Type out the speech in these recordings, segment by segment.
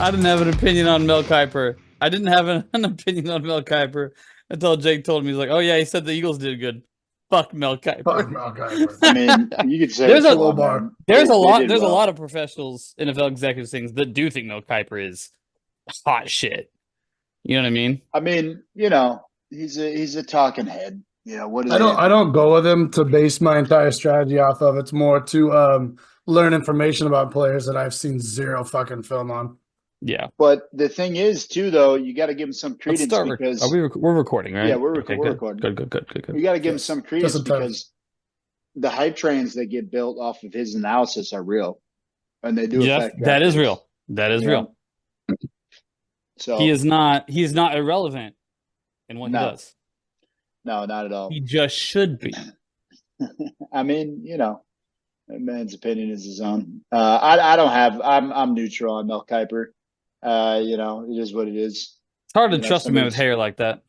I didn't have an opinion on Mel Kiper. I didn't have an opinion on Mel Kiper until Jake told me. He's like, "Oh yeah, he said the Eagles did good." Fuck Mel Kiper. Fuck Mel Kiper. I mean, you could say There's it's a low wrong, bar. man. There's They did a well. lot of professionals, NFL executives, things that do think Mel Kiper is hot shit. You know what I mean? I mean, he's a talking head. What do I they? don't go with him to base my entire strategy off of. It's more to learn information about players that I've seen zero fucking film on. Yeah. But the thing is, too, though, you got to give him some Let's credence start. because We're recording, right? yeah, we're Okay, recording. Good. You got to give him Yes. some credence Just in time. because the hype trains that get built off of his analysis are real, and they do affect. That is draft real. picks. That is Yeah. real. So He is not irrelevant in what he No. does. no, not at all. He just should be. I mean, a man's opinion is his own. I don't have. I'm neutral on Mel Kiper. It is what it is. It's hard to trust a man with hair like that.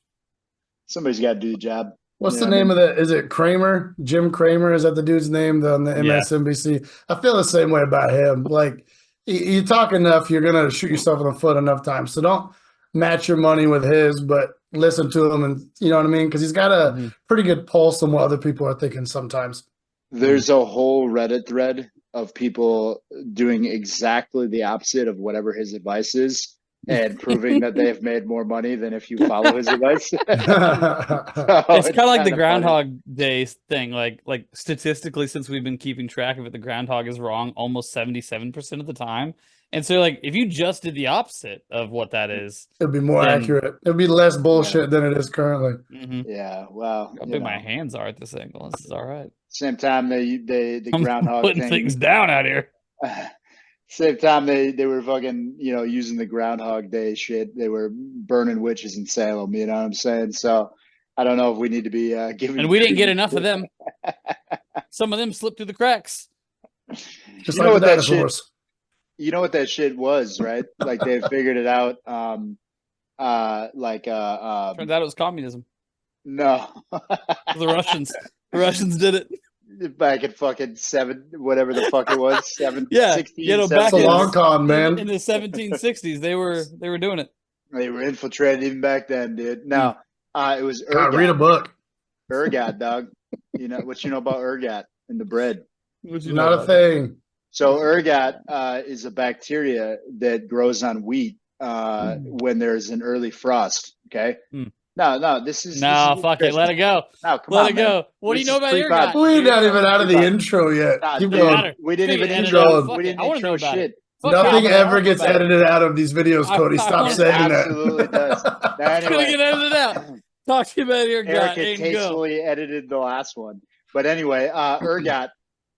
Somebody's got to do the job. What's the name of that? Is it Kramer? Jim Kramer? Is that the dude's name on the Yeah. MSNBC? I feel the same way about him. Like, you talk enough, you're going to shoot yourself in the foot enough times. So don't match your money with his, but listen to him, and you know what I mean? Because he's got a pretty good pulse on what other people are thinking sometimes. There's a whole Reddit thread of people doing exactly the opposite of whatever his advice is and proving that they've made more money than if you follow his advice. It's kind of like the Groundhog Day thing. Like statistically, since we've been keeping track of it, the groundhog is wrong almost 77% of the time. And so, like, if you just did the opposite of what that is, it'd be more accurate. It'd be less bullshit than it is currently. Yeah, well, how big my hands are at this angle. This is all right. Same time the I'm groundhog putting thing, things down out here. Same time they were fucking using the Groundhog Day shit. They were burning witches in Salem. You know what I'm saying? So I don't know if we need to be giving. And we didn't get enough of them. Some of them slipped through the cracks. Just like the dinosaurs. You know what that shit was, right? Like they figured it out. Turns out it was communism. No, the Russians did it back in fucking whatever the fuck it was, 16, back in long con, man. In the 1760s, they were doing it. They were infiltrated even back then, dude. No, it was ergot. God, read a book. Ergot, dog. What you know about ergot in the bread? Not a thing. So ergot is a bacteria that grows on wheat when there's an early frost. Okay. No, this is fuck it. Let it go. No, let it go. What do you know about ergot? We're not even out of the intro yet. Keep going. We didn't even intro. We didn't intro shit. Nothing ever gets edited out of these videos, Cody. Stop saying that. Absolutely does. Now, it's gonna get edited out. Talk to you about ergot. Eric tastefully edited the last one, but anyway, ergot.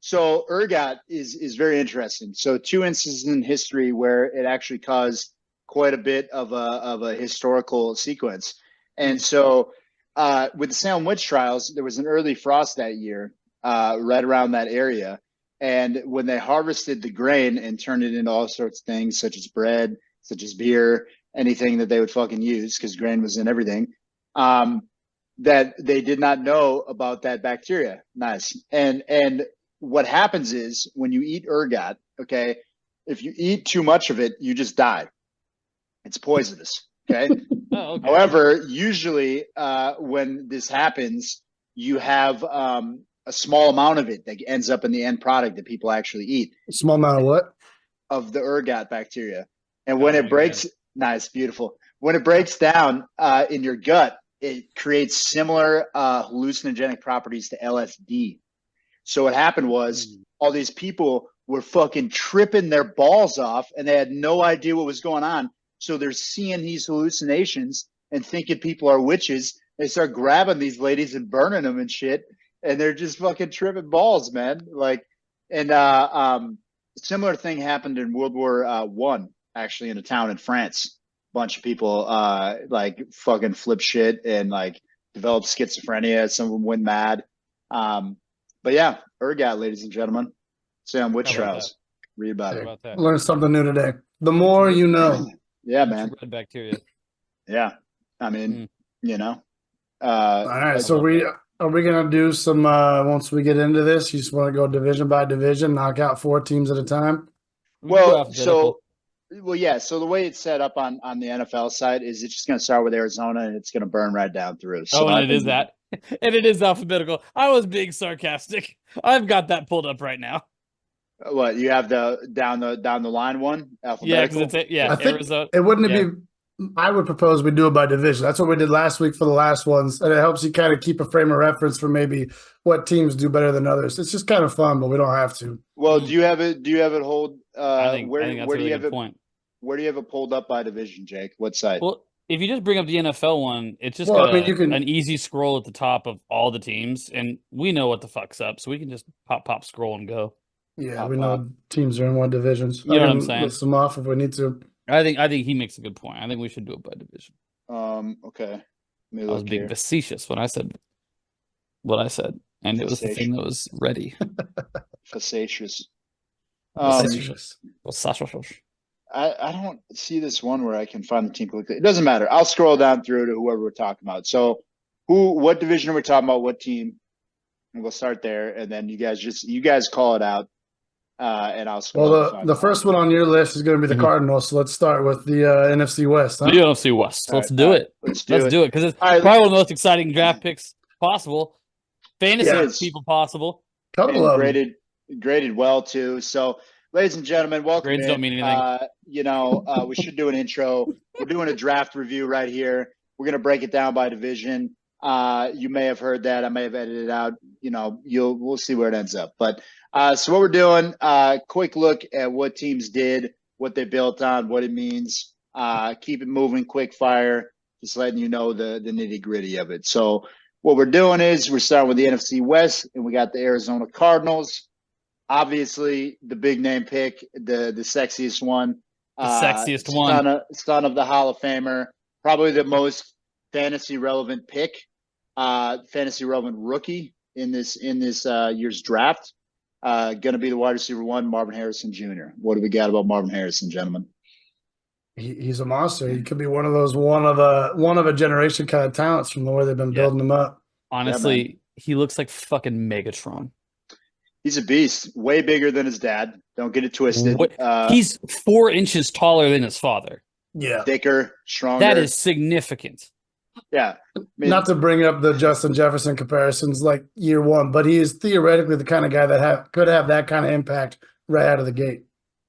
So ergot is very interesting. So 2 instances in history where it actually caused quite a bit of a historical sequence. And so with the Salem witch trials, there was an early frost that year, right around that area. And when they harvested the grain and turned it into all sorts of things, such as bread, such as beer, anything that they would fucking use, because grain was in everything, that they did not know about that bacteria. Nice. And what happens is when you eat ergot, okay, if you eat too much of it, you just die. It's poisonous. Okay. Oh, okay. However, usually when this happens, you have a small amount of it that ends up in the end product that people actually eat. A small amount of what? Of the ergot bacteria. And when it breaks, nice, beautiful. When it breaks down in your gut, it creates similar hallucinogenic properties to LSD. So what happened was all these people were fucking tripping their balls off and they had no idea what was going on. So they're seeing these hallucinations and thinking people are witches. They start grabbing these ladies and burning them and shit. And they're just fucking tripping balls, man. Similar thing happened in World War I, actually in a town in France. Bunch of people fucking flip shit and developed schizophrenia. Some of them went mad. But yeah, ergot, ladies and gentlemen. Salem witch trials. Read about it. Learn something new today. The more you know. Yeah, man. Bacteria. Yeah. I mean, all right. So are we going to do some, once we get into this, you just want to go division by division, knock out 4 teams at a time? Well, so Well, yeah. So the way it's set up on the NFL side is it's just going to start with Arizona and it's going to burn right down through. So Oh, and I it think is that. And it is alphabetical. I was being sarcastic. I've got that pulled up right now. what you have the down the line one Yeah, because alphabetical. I think Arizona. it wouldn't Yeah. be. I would propose we do it by division. That's what we did last week for the last ones, and it helps you kind of keep a frame of reference for maybe what teams do better than others. It's just kind of fun, but we don't have to. Well, do you have it? Do you have it hold? I think that's Where a do you really have good it? point. Where do you have it pulled up by division, Jake? What site? Well, if you just bring up the NFL one, it's just Well, got I mean, you can. an easy scroll at the top of all the teams, and we know what the fuck's up, so we can just pop, scroll, and go. Yeah, we know teams are in what divisions. You know I what I'm can saying? list them off if we need to. I think he makes a good point. I think we should do it by division. Okay. Let me I was look being here. facetious when I said what I said, and it was the thing that was ready. Facetious. Facetious. I don't see this one where I can find the team quickly. It doesn't matter. I'll scroll down through to whoever we're talking about. So, what division are we talking about? What team? And we'll start there, and then you guys call it out, and I'll scroll. Well, the first one on your list is going to be the Cardinals. So let's start with the NFC West. Huh? The NFC West. Let's do it. Let's do it because it's probably one of the most exciting draft picks possible. Fantasy people possible. Couple of them. Graded well too. So, ladies and gentlemen, welcome. Grades don't mean anything. We should do an intro. We're doing a draft review right here. We're going to break it down by division. You may have heard that. I may have edited it out. We'll see where it ends up. But so what we're doing, quick look at what teams did, what they built on, what it means. Keep it moving, quick fire. Just letting you know the nitty gritty of it. So what we're doing is we're starting with the NFC West, and we got the Arizona Cardinals. Obviously, the big name pick, the sexiest one. The sexiest one. Son of the Hall of Famer. Probably the most fantasy relevant pick, fantasy relevant rookie in this year's draft. Going to be the wide receiver one, Marvin Harrison Jr. What do we got about Marvin Harrison, gentlemen? He's a monster. He could be one of those one of a generation kind of talents from the way they've been building him up. Honestly, he looks like fucking Megatron. He's a beast. Way bigger than his dad. Don't get it twisted. He's 4 inches taller than his father. Yeah. Thicker, stronger. That is significant. Yeah. Not to bring up the Justin Jefferson comparisons like year one, but he is theoretically the kind of guy that could have that kind of impact right out of the gate.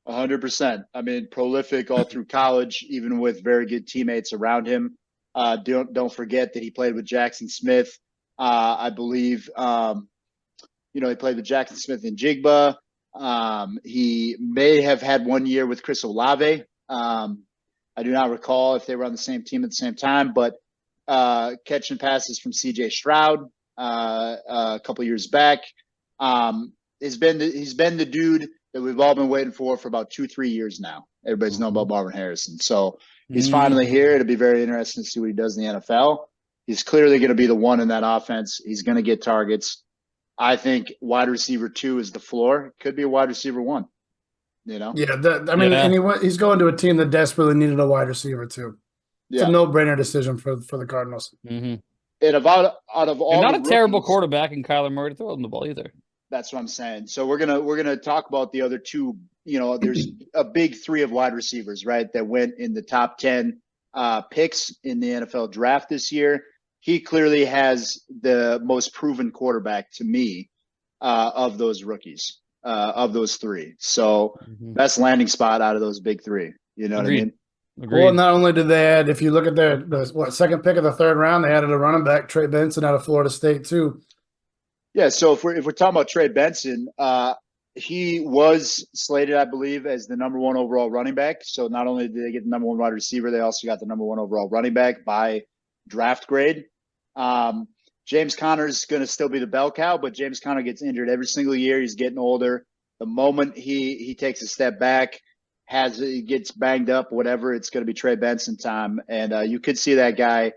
100%. I mean, prolific all through college, even with very good teammates around him. Don't forget that he played with Jackson Smith. I believe, he played with Jackson Smith and Jigba. He may have had 1 year with Chris Olave. I do not recall if they were on the same team at the same time, but catching passes from C.J. Stroud a couple years back. He's been the dude that we've all been waiting for about 2-3 years now. Everybody's known about Marvin Harrison. So he's finally here. It'll be very interesting to see what he does in the NFL. He's clearly going to be the one in that offense. He's going to get targets. I think wide receiver 2 is the floor. Could be a wide receiver 1. Yeah, and he's going to a team that desperately needed a wide receiver too. It's a no-brainer decision for the Cardinals. Mm-hmm. And out of all, and not a terrible quarterback in Kyler Murray to throw him the ball either. That's what I'm saying. So we're gonna talk about the other two. There's a big 3 of wide receivers, right, that went in the top 10 picks in the NFL draft this year. He clearly has the most proven quarterback to me of those rookies, of those 3. So best landing spot out of those big 3. You know what I mean? Agreed. Well, not only did they add, if you look at their second pick of the 3rd round, they added a running back, Trey Benson, out of Florida State too. Yeah, so if we're talking about Trey Benson, he was slated, I believe, as the number 1 overall running back. So not only did they get the number 1 wide receiver, they also got the number 1 overall running back by draft grade. James Conner's going to still be the bell cow, but James Conner gets injured every single year. He's getting older. The moment he takes a step back, he gets banged up, whatever, it's going to be Trey Benson time. And you could see that guy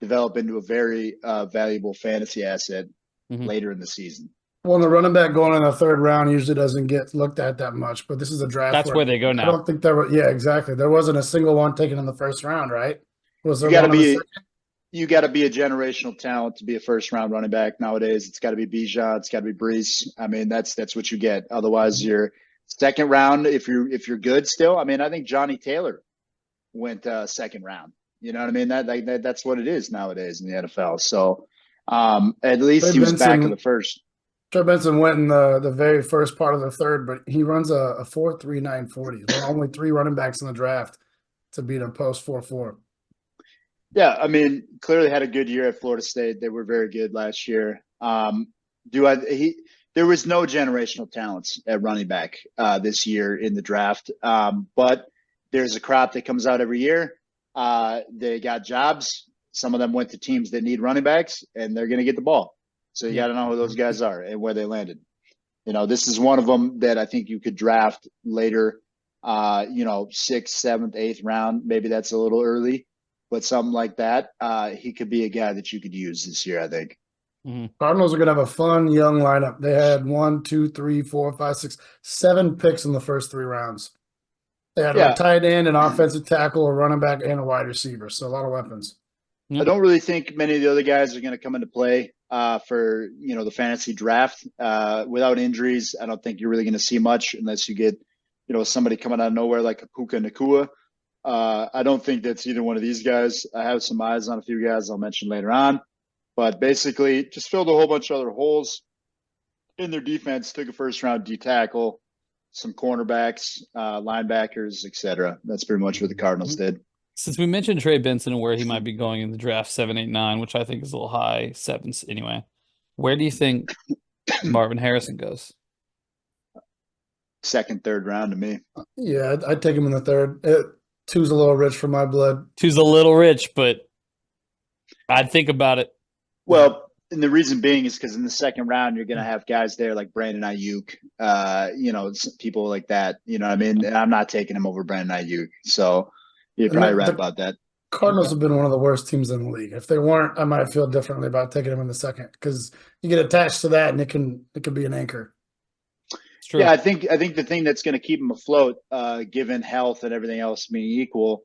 develop into a very valuable fantasy asset later in the season. Well, the running back going in the 3rd round usually doesn't get looked at that much, but this is a draft. That's where they go now. I don't think there were. Yeah, exactly. There wasn't a single one taken in the 1st round, right? Was there? You got to be a generational talent to be a 1st-round running back nowadays. It's got to be Bijan. It's got to be Brees. I mean, that's what you get. Otherwise, you're Second round, if you're good still. I mean, I think Johnny Taylor went second round. You know what I mean? That's what it is nowadays in the NFL. So at least Trey he was back in Benson, the first. Trey Benson went in the very first part of the third, but he runs a 4.3940. There are only 3 running backs in the draft to beat a post 4.4. Yeah, I mean, clearly had a good year at Florida State. They were very good last year. There was no generational talents at running back this year in the draft, but there's a crop that comes out every year. They got jobs. Some of them went to teams that need running backs, and they're going to get the ball. So you got to know who those guys are and where they landed. You know, this is one of them that I think you could draft later. 6th, 7th, 8th round. Maybe that's a little early, but something like that. He could be a guy that you could use this year, I think. Mm-hmm. Cardinals are going to have a fun young lineup. They had 1, 2, 3, 4, 5, 6, 7 picks in the first 3 rounds. They had a tight end, an offensive tackle, a running back, and a wide receiver. So a lot of weapons. I don't really think many of the other guys are going to come into play for the fantasy draft. Without injuries, I don't think you're really going to see much unless you get somebody coming out of nowhere like a Puka Nacua. I don't think that's either one of these guys. I have some eyes on a few guys I'll mention later on, but basically just filled a whole bunch of other holes in their defense. Took a first round D tackle, some cornerbacks, linebackers, etc. That's pretty much what the Cardinals did. Since we mentioned Trey Benson and where he might be going in the draft 7, 8, 9, which I think is a little high, 7s anyway. Where do you think Marvin Harrison goes? 2nd, 3rd round to me. Yeah, I'd take him in the 3rd. 2's a little rich for my blood. 2's a little rich, but I'd think about it. Well, and the reason being is because in the 2nd round, you're going to have guys there like Brandon Ayuk, people like that. You know what I mean? And I'm not taking him over Brandon Ayuk. So you're probably right about that. Cardinals have been one of the worst teams in the league. If they weren't, I might feel differently about taking them in the 2nd because you get attached to that and it can be an anchor. Yeah, I think the thing that's going to keep him afloat, given health and everything else being equal,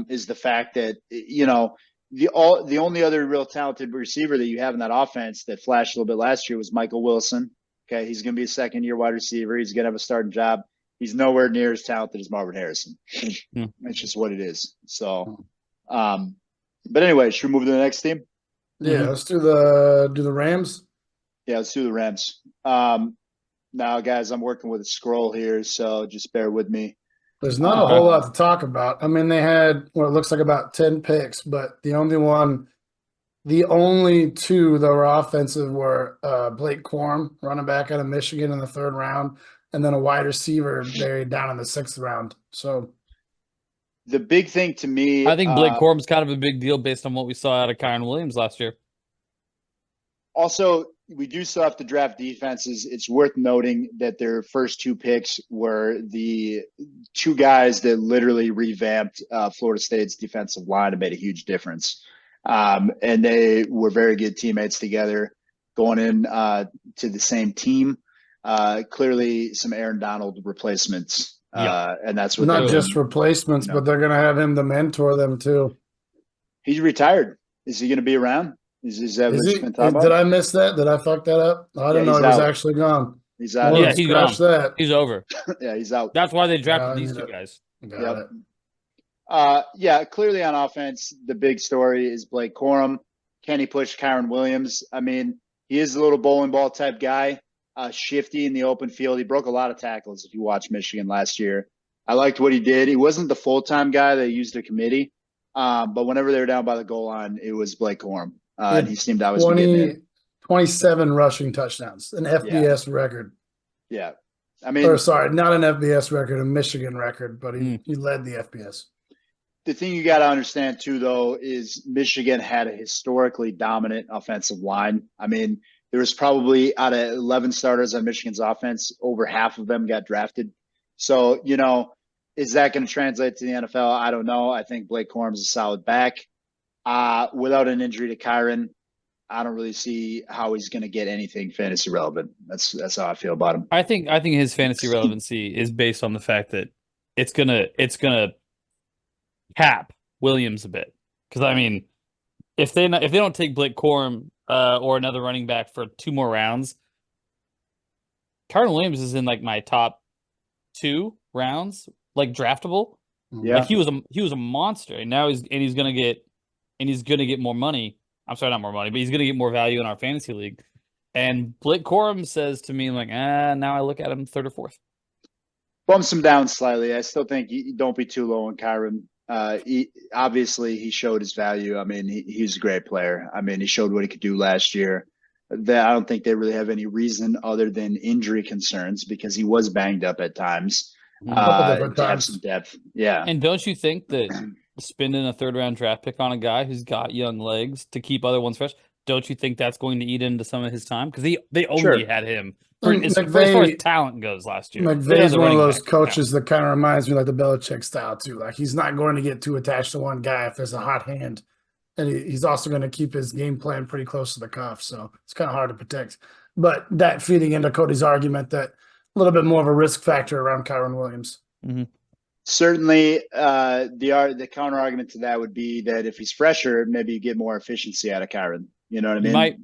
is the fact that the only other real talented receiver that you have in that offense that flashed a little bit last year was Michael Wilson. Okay, he's going to be a 2nd-year wide receiver. He's going to have a starting job. He's nowhere near as talented as Marvin Harrison. It's just what it is. So, but anyway, should we move to the next team? Yeah, let's do the Rams. Yeah, let's do the Rams. Now, guys, I'm working with a scroll here, so just bear with me. There's not a whole lot to talk about. I mean, they had what it looks like about 10 picks, but the only 2 that were offensive were Blake Corum, running back out of Michigan in the 3rd round, and then a wide receiver buried down in the 6th round. So the big thing to me, I think Blake Corum's kind of a big deal based on what we saw out of Kyren Williams last year. Also, we do still have to draft defenses. It's worth noting that their first 2 picks were the 2 guys that literally revamped Florida State's defensive line and made a huge difference. And they were very good teammates together going in to the same team. Clearly some Aaron Donald replacements. And that's what not just replacements, but they're going to have him to mentor them too. He's retired. Is he going to be around? Is that what been talking about? Did I miss that? Did I fuck that up? I didn't know he was actually gone. He's out. Yeah, he's gone. That. He's over. Yeah, he's out. That's why they drafted these 2 guys. Got it. Yeah, clearly on offense, the big story is Blake Corum. Can he push Kyren Williams? I mean, he is a little bowling ball type guy, shifty in the open field. He broke a lot of tackles if you watch Michigan last year. I liked what he did. He wasn't the full-time guy. They used a committee. But whenever they were down by the goal line, it was Blake Corum. And he seemed always 27 rushing touchdowns, an FBS record. Yeah. I mean, sorry, not an FBS record, a Michigan record, but he led the FBS. The thing you got to understand too, though, is Michigan had a historically dominant offensive line. I mean, there was probably out of 11 starters on Michigan's offense, over half of them got drafted. So, is that going to translate to the NFL? I don't know. I think Blake Corum's a solid back. Without an injury to Kyren, I don't really see how he's going to get anything fantasy relevant. That's how I feel about him. I think his fantasy relevancy is based on the fact that it's gonna cap Williams a bit. Because I mean, if they don't take Blake Corum or another running back for 2 more rounds, Kyren Williams is in like my top 2 rounds, like draftable. Yeah. Like he was a monster, and now he's gonna get more money. I'm sorry, not more money, but he's gonna get more value in our fantasy league. And Blake Corum says to me, like, now I look at him third or fourth. Bumps him down slightly. I still think you don't be too low on Kyron. Obviously he showed his value. I mean, he's a great player. I mean, he showed what he could do last year. That I don't think they really have any reason other than injury concerns because he was banged up at times. A couple different To have times. some depth. Yeah. And don't you think that spending a third round draft pick on a guy who's got young legs to keep other ones fresh, don't you think that's going to eat into some of his time? Because they only Sure. had him And as far as talent goes last year. They had McVay's the one of running those back for coaches that kind of reminds me like the Belichick style too. Like he's not going to get too attached to one guy if there's a hot hand, and he's also going to keep his game plan pretty close to the cuff. So it's kind of hard to protect. But that feeding into Cody's argument that a little bit more of a risk factor around Kyron Williams. Mm-hmm. Certainly, the counter argument to that would be that if he's fresher, maybe you get more efficiency out of Kyron. You know what I mean? You might.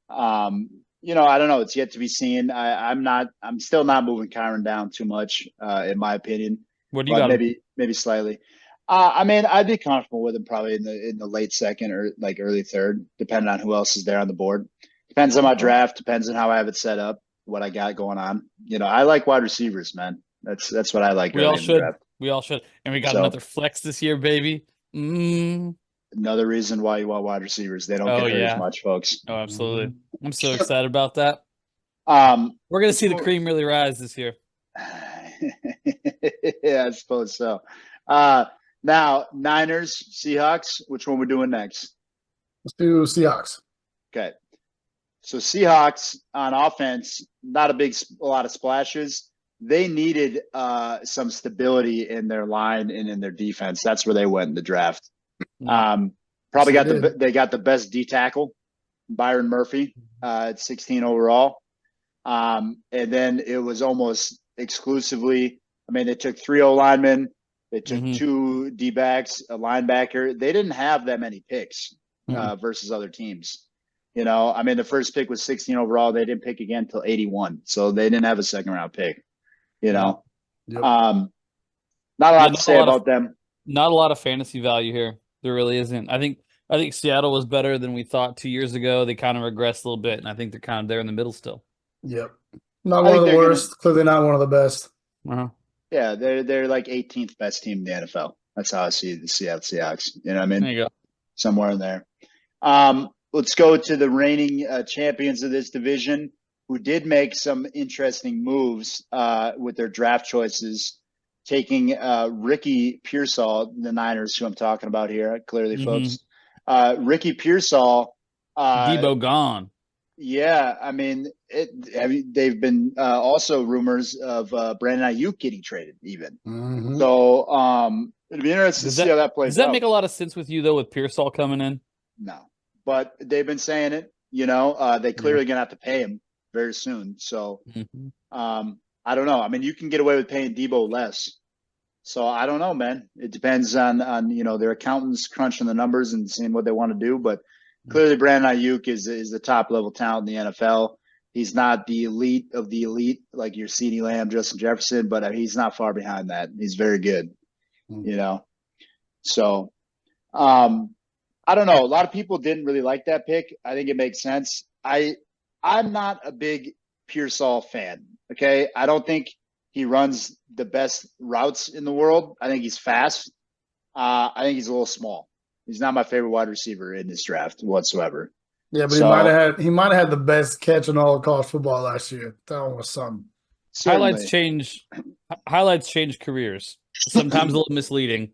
I don't know. It's yet to be seen. I'm still not moving Kyron down too much, in my opinion. What do you got? Maybe slightly. I mean, I'd be comfortable with him probably in the late second or like early third, depending on who else is there on the board. Depends on my draft. Depends on how I have it set up, what I got going on. I like wide receivers, man. That's what I like. We all should. We all should. And we got another flex this year, baby. Another reason why you want wide receivers. They don't get hurt as much, folks. Oh, absolutely. I'm so excited about that. We're going to see the cream really rise this year. Yeah, I suppose so. Now, Niners, Seahawks, which one we're doing next? Let's do Seahawks. Okay. So Seahawks on offense, not a lot of splashes. They needed some stability in their line and in their defense. That's where they went in the draft. Probably they got the best D tackle, Byron Murphy, at 16 overall. And then it was almost exclusively, I mean, they took 3 O-linemen, they took 2 D-backs, a linebacker. They didn't have that many picks versus other teams. I mean, the first pick was 16 overall. They didn't pick again until 81. So they didn't have a second round pick. Yep. Not a lot to say about them. Not a lot of fantasy value here. There really isn't. I think Seattle was better than we thought 2 years ago. They kind of regressed a little bit, and I think they're kind of there in the middle still. Yep. Not one of the worst. Clearly not one of the best. Uh-huh. Yeah, they're like 18th best team in the NFL. That's how I see the Seattle Seahawks. You know what I mean? There you go. Somewhere in there. Let's go to the reigning champions of this division, who did make some interesting moves with their draft choices, taking Ricky Pearsall, the Niners, who I'm talking about here, clearly, folks. Ricky Pearsall. Debo gone. Yeah, I mean, they've been also rumors of Brandon Ayuk getting traded even. So it'll be interesting to see how that plays out. Does that make a lot of sense with you, though, with Pearsall coming in? No, but they've been saying it. They clearly going to have to pay him very soon. So I don't know. I mean, you can get away with paying Debo less. So I don't know, man. It depends on their accountants crunching the numbers and seeing what they want to do. But clearly, Brandon Ayuk is the top level talent in the NFL. He's not the elite of the elite like your CeeDee Lamb, Justin Jefferson, but he's not far behind that. He's very good. So I don't know. A lot of people didn't really like that pick. I think it makes sense. I'm not a big Pearsall fan. Okay, I don't think he runs the best routes in the world. I think he's fast. I think he's a little small. He's not my favorite wide receiver in this draft whatsoever. Yeah, but he might have had the best catch in all of college football last year. That one was something. Certainly. Highlights change careers. Sometimes a little misleading.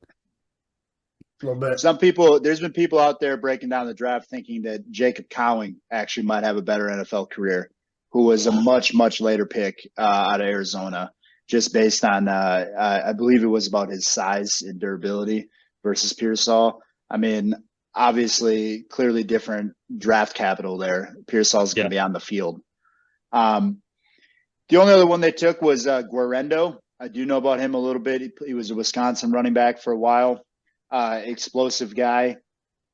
A little bit. There's been people out there breaking down the draft thinking that Jacob Cowing actually might have a better NFL career, who was a much, much later pick out of Arizona, just based on, I believe it was about his size and durability versus Pearsall. I mean, obviously, clearly different draft capital there. Pearsall's going to be on the field. The only other one they took was Guarendo. I do know about him a little bit. He was a Wisconsin running back for a while. Explosive guy,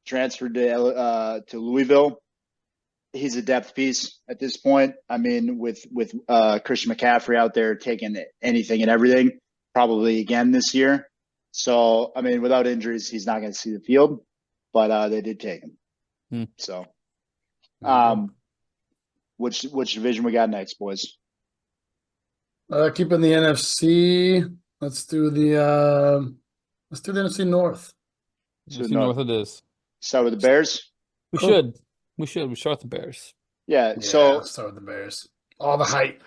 transferred to Louisville. he's a depth piece at this point. I mean, with Christian McCaffrey out there taking anything and everything, probably again this year. So, I mean, without injuries, he's not going to see the field, but they did take him. So, which division we got next, boys? Keeping the NFC. Let's do the NFC North. NFC North it is. Start with the Bears. We should. We start with the Bears. Yeah. So let's start with the Bears. All the hype.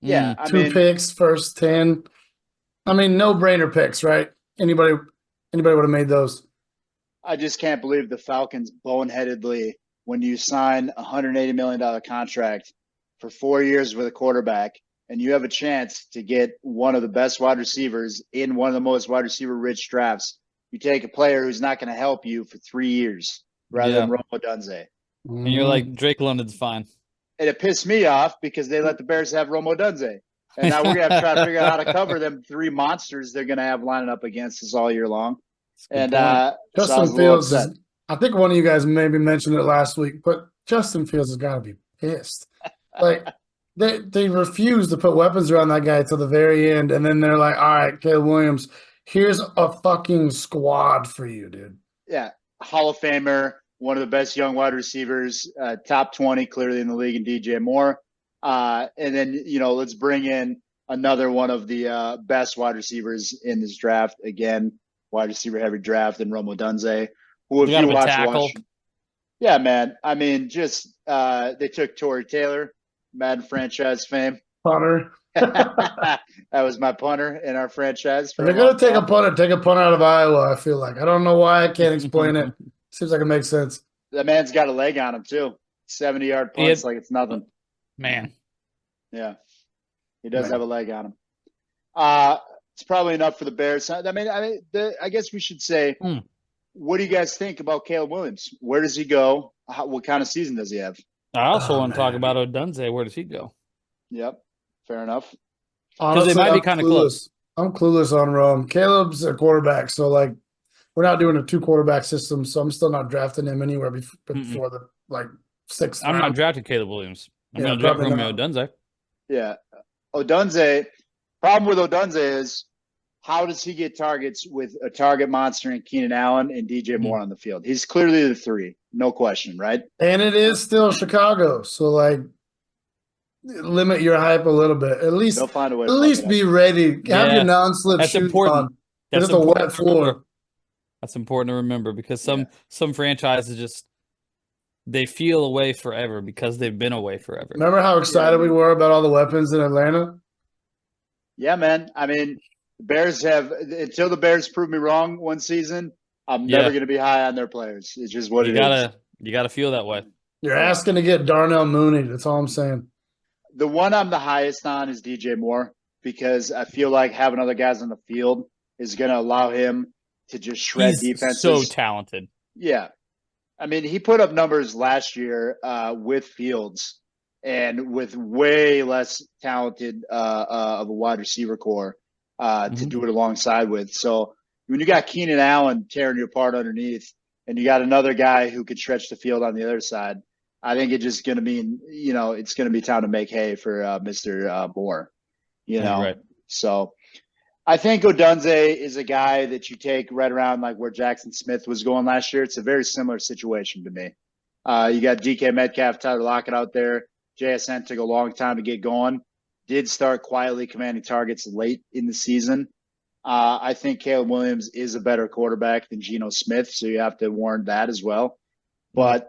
Yeah. Two picks, first 10. I mean, no-brainer picks, right? Anybody would have made those. I just can't believe the Falcons boneheadedly, when you sign a $180 million contract for 4 years with a quarterback, and you have a chance to get one of the best wide receivers in one of the most wide receiver-rich drafts, you take a player who's not going to help you for 3 years rather than Rome Odunze. And you're like, Drake London's fine. And it pissed me off because they let the Bears have Rome Odunze. And now we're going to try to figure out how to cover them 3 monsters they're going to have lining up against us all year long. And Justin Fields, I think one of you guys maybe mentioned it last week, but Justin Fields has got to be pissed. Like, they refuse to put weapons around that guy till the very end, and then they're like, all right, Caleb Williams, here's a fucking squad for you, dude. Yeah, Hall of Famer, one of the best young wide receivers, top 20 clearly in the league, and DJ Moore. And then, let's bring in another one of the best wide receivers in this draft. Again, wide receiver heavy draft, and Rome Odunze, who if you watch, yeah, man. I mean, just they took Torrey Taylor, Madden franchise fame. Punter. That was my punter in our franchise. If you're gonna take a punter out of Iowa. I feel like I don't know why. I can't explain it. Seems like it makes sense. That man's got a leg on him too. 70-yard punts like it's nothing. Man. Yeah, he does have a leg on him. It's probably enough for the Bears. I guess we should say, what do you guys think about Caleb Williams? Where does he go? What kind of season does he have? I also want to talk about Odunze. Where does he go? Yep, fair enough. Because they might be kind of close. I'm clueless on Rome. Caleb's a quarterback, so we're not doing a 2-quarterback system, so I'm still not drafting him anywhere before the 6th round. I'm not drafting Caleb Williams. I'm going to draft Romeo Odunze. Yeah. Odunze, problem with Odunze is, how does he get targets with a target monster in Keenan Allen and DJ Moore on the field? He's clearly the 3, no question, right? And it is still Chicago, so limit your hype a little bit. At least they'll find a way. At least be ready. Have your non-slip shoes on. That's a wet floor. That's important to remember because some franchises they feel away forever because they've been away forever. Remember how excited we were about all the weapons in Atlanta? Yeah, man. I mean, the Bears until the Bears prove me wrong one season, I'm never going to be high on their players. It's just what it is. You got to feel that way. You're asking to get Darnell Mooney. That's all I'm saying. The one I'm the highest on is DJ Moore because I feel like having other guys on the field is going to allow him to just shred defenses. So talented. Yeah. I mean, he put up numbers last year with Fields and with way less talented of a wide receiver core to do it alongside with. So when you got Keenan Allen tearing you apart underneath and you got another guy who could stretch the field on the other side, I think it's just going to mean, it's going to be time to make hay for Mr. Moore, Right. So I think Odunze is a guy that you take right around like where Jackson Smith was going last year. It's a very similar situation to me. You got DK Metcalf, Tyler Lockett out there. JSN took a long time to get going. Did start quietly commanding targets late in the season. I think Caleb Williams is a better quarterback than Geno Smith, so you have to warrant that as well. But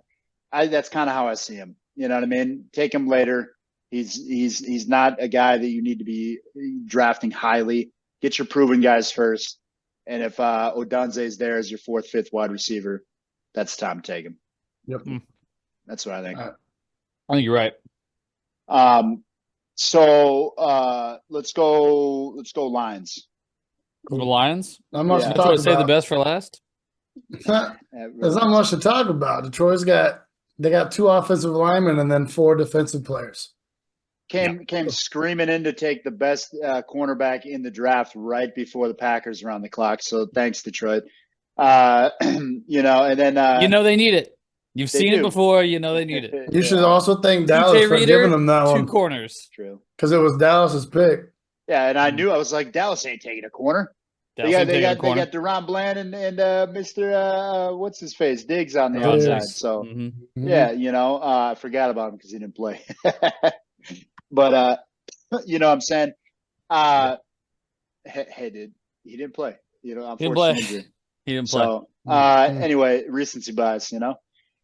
that's kind of how I see him. You know what I mean? Take him later. He's not a guy that you need to be drafting highly. Get your proven guys first. And if Odunze is there as your 4th, 5th wide receiver, that's time to take him. Yep. That's what I think. I think you're right. So let's go Lions. The Lions? Not much to That's talk what I about. say the best for last? There's not much to talk about. Detroit's got 2 offensive linemen and then 4 defensive players. Came screaming in to take the best cornerback in the draft right before the Packers were on the clock. So thanks, Detroit. And then they need it. You've They seen it do. before. You know they need it. You should Yeah, also thank Dallas TJ for Reader, giving them that 2 one corners. true. because it was Dallas's pick. Yeah, and I knew, I was like, Dallas ain't taking a corner. Dallas ain't taking a They corner. got Deron Bland and Mr. What's his face, Diggs on the Diggs. outside. So Mhm. yeah, I forgot about him because he didn't play. But you know what I'm saying? Hey, dude, he didn't play. Unfortunate injury. He didn't play. So anyway, recency bias.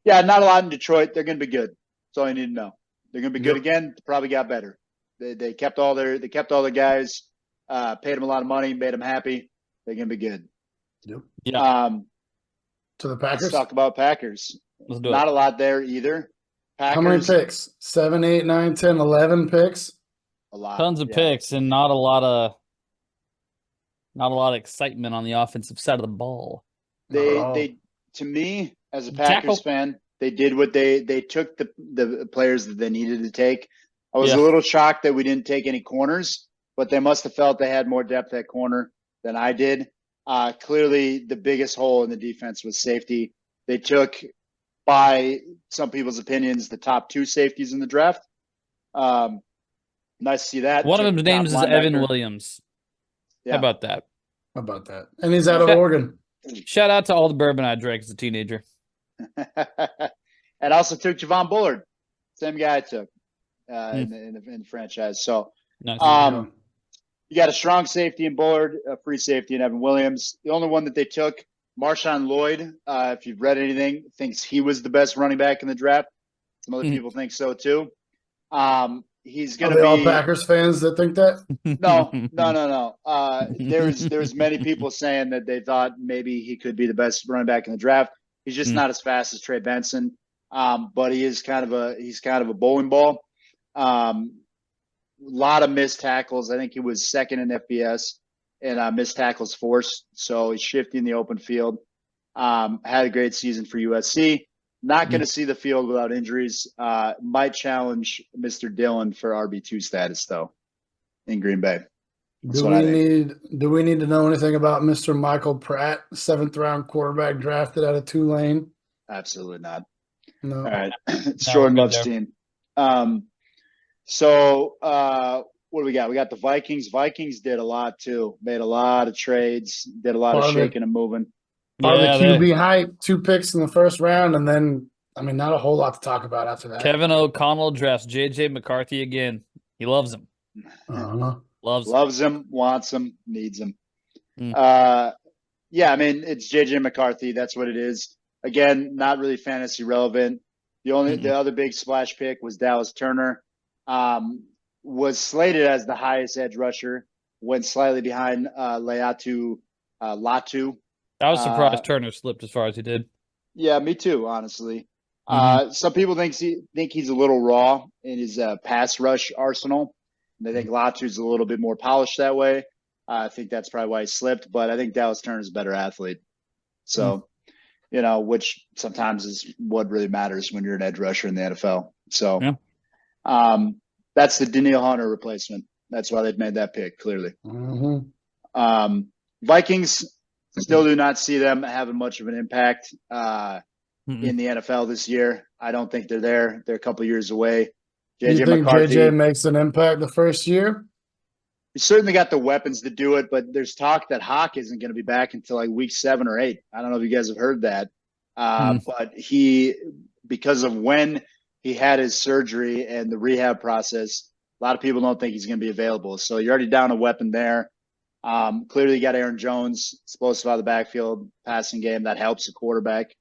Yeah, not a lot in Detroit. They're going to be good. That's all you need to know. They're going to be good again. Probably got better. They kept all their guys, paid them a lot of money, made them happy. They're going to be good. Yep. Yeah. To the Packers. Let's talk about Packers. Let's do Not it. a lot there either. Packers, How many picks? 7, 8, 9, 10, 11 picks. A lot. Tons of yeah. picks and not a lot of excitement on the offensive side of the ball. They to me as a Packers Tackle. fan, they did what they took the players that they needed to take. I was Yeah. a little shocked that we didn't take any corners, but they must have felt they had more depth at corner than I did. Clearly, the biggest hole in the defense was safety. They took, by some people's opinions, the top 2 safeties in the draft. Nice to see that. One of Took them's the top name is linebacker. Evan Williams. Yeah. How about that? How about that? And he's out of Shut- Oregon. Shout out to all the bourbon I drank as a teenager. And also took Javon Bullard, same guy I took in the franchise. So Nice. you got a strong safety in Bullard, a free safety in Evan Williams. The only one that they took, Marshawn Lloyd, if you've read anything, thinks he was the best running back in the draft. Some other people think so too. He's going to be all Packers fans that think that. No. There's many people saying that they thought maybe he could be the best running back in the draft. He's just not as fast as Trey Benson, but he's kind of a bowling ball. A lot of missed tackles. I think he was second in FBS and missed tackles forced. So he's shifty in the open field. Had a great season for USC. Not going to see the field without injuries. Might challenge Mr. Dillon for RB2 status, though, in Green Bay. Do we need to know anything about Mr. Michael Pratt, 7th-round quarterback drafted out of Tulane? Absolutely not. No. All right. It's Jordan Love's team. So what do we got? We got the Vikings. Vikings did a lot, too. Made a lot of trades. Did a lot of shaking and moving. Part of the QB hype, 2 picks in the first round, and then, not a whole lot to talk about after that. Kevin O'Connell drafts J.J. McCarthy again. He loves him. Loves him, wants him, needs him. Mm. It's J.J. McCarthy. That's what it is. Again, not really fantasy relevant. The other big splash pick was Dallas Turner. Was slated as the highest edge rusher. Went slightly behind Latu. I was surprised Turner slipped as far as he did. Yeah, me too, honestly. Some people think he's a little raw in his pass rush arsenal. They think Latu's a little bit more polished that way. I think that's probably why he slipped. But I think Dallas Turner's a better athlete. So, which sometimes is what really matters when you're an edge rusher in the NFL. So, that's the Danielle Hunter replacement. That's why they've made that pick, clearly. Vikings. Still do not see them having much of an impact in the NFL this year. I don't think they're there. They're a couple years away. You think McCarthy, JJ makes an impact the first year? He certainly got the weapons to do it, but there's talk that Hawk isn't going to be back until like week 7 or 8. I don't know if you guys have heard that. But because of when he had his surgery and the rehab process, a lot of people don't think he's going to be available. So you're already down a weapon there. Clearly, you got Aaron Jones, explosive out of the backfield, passing game that helps the quarterback.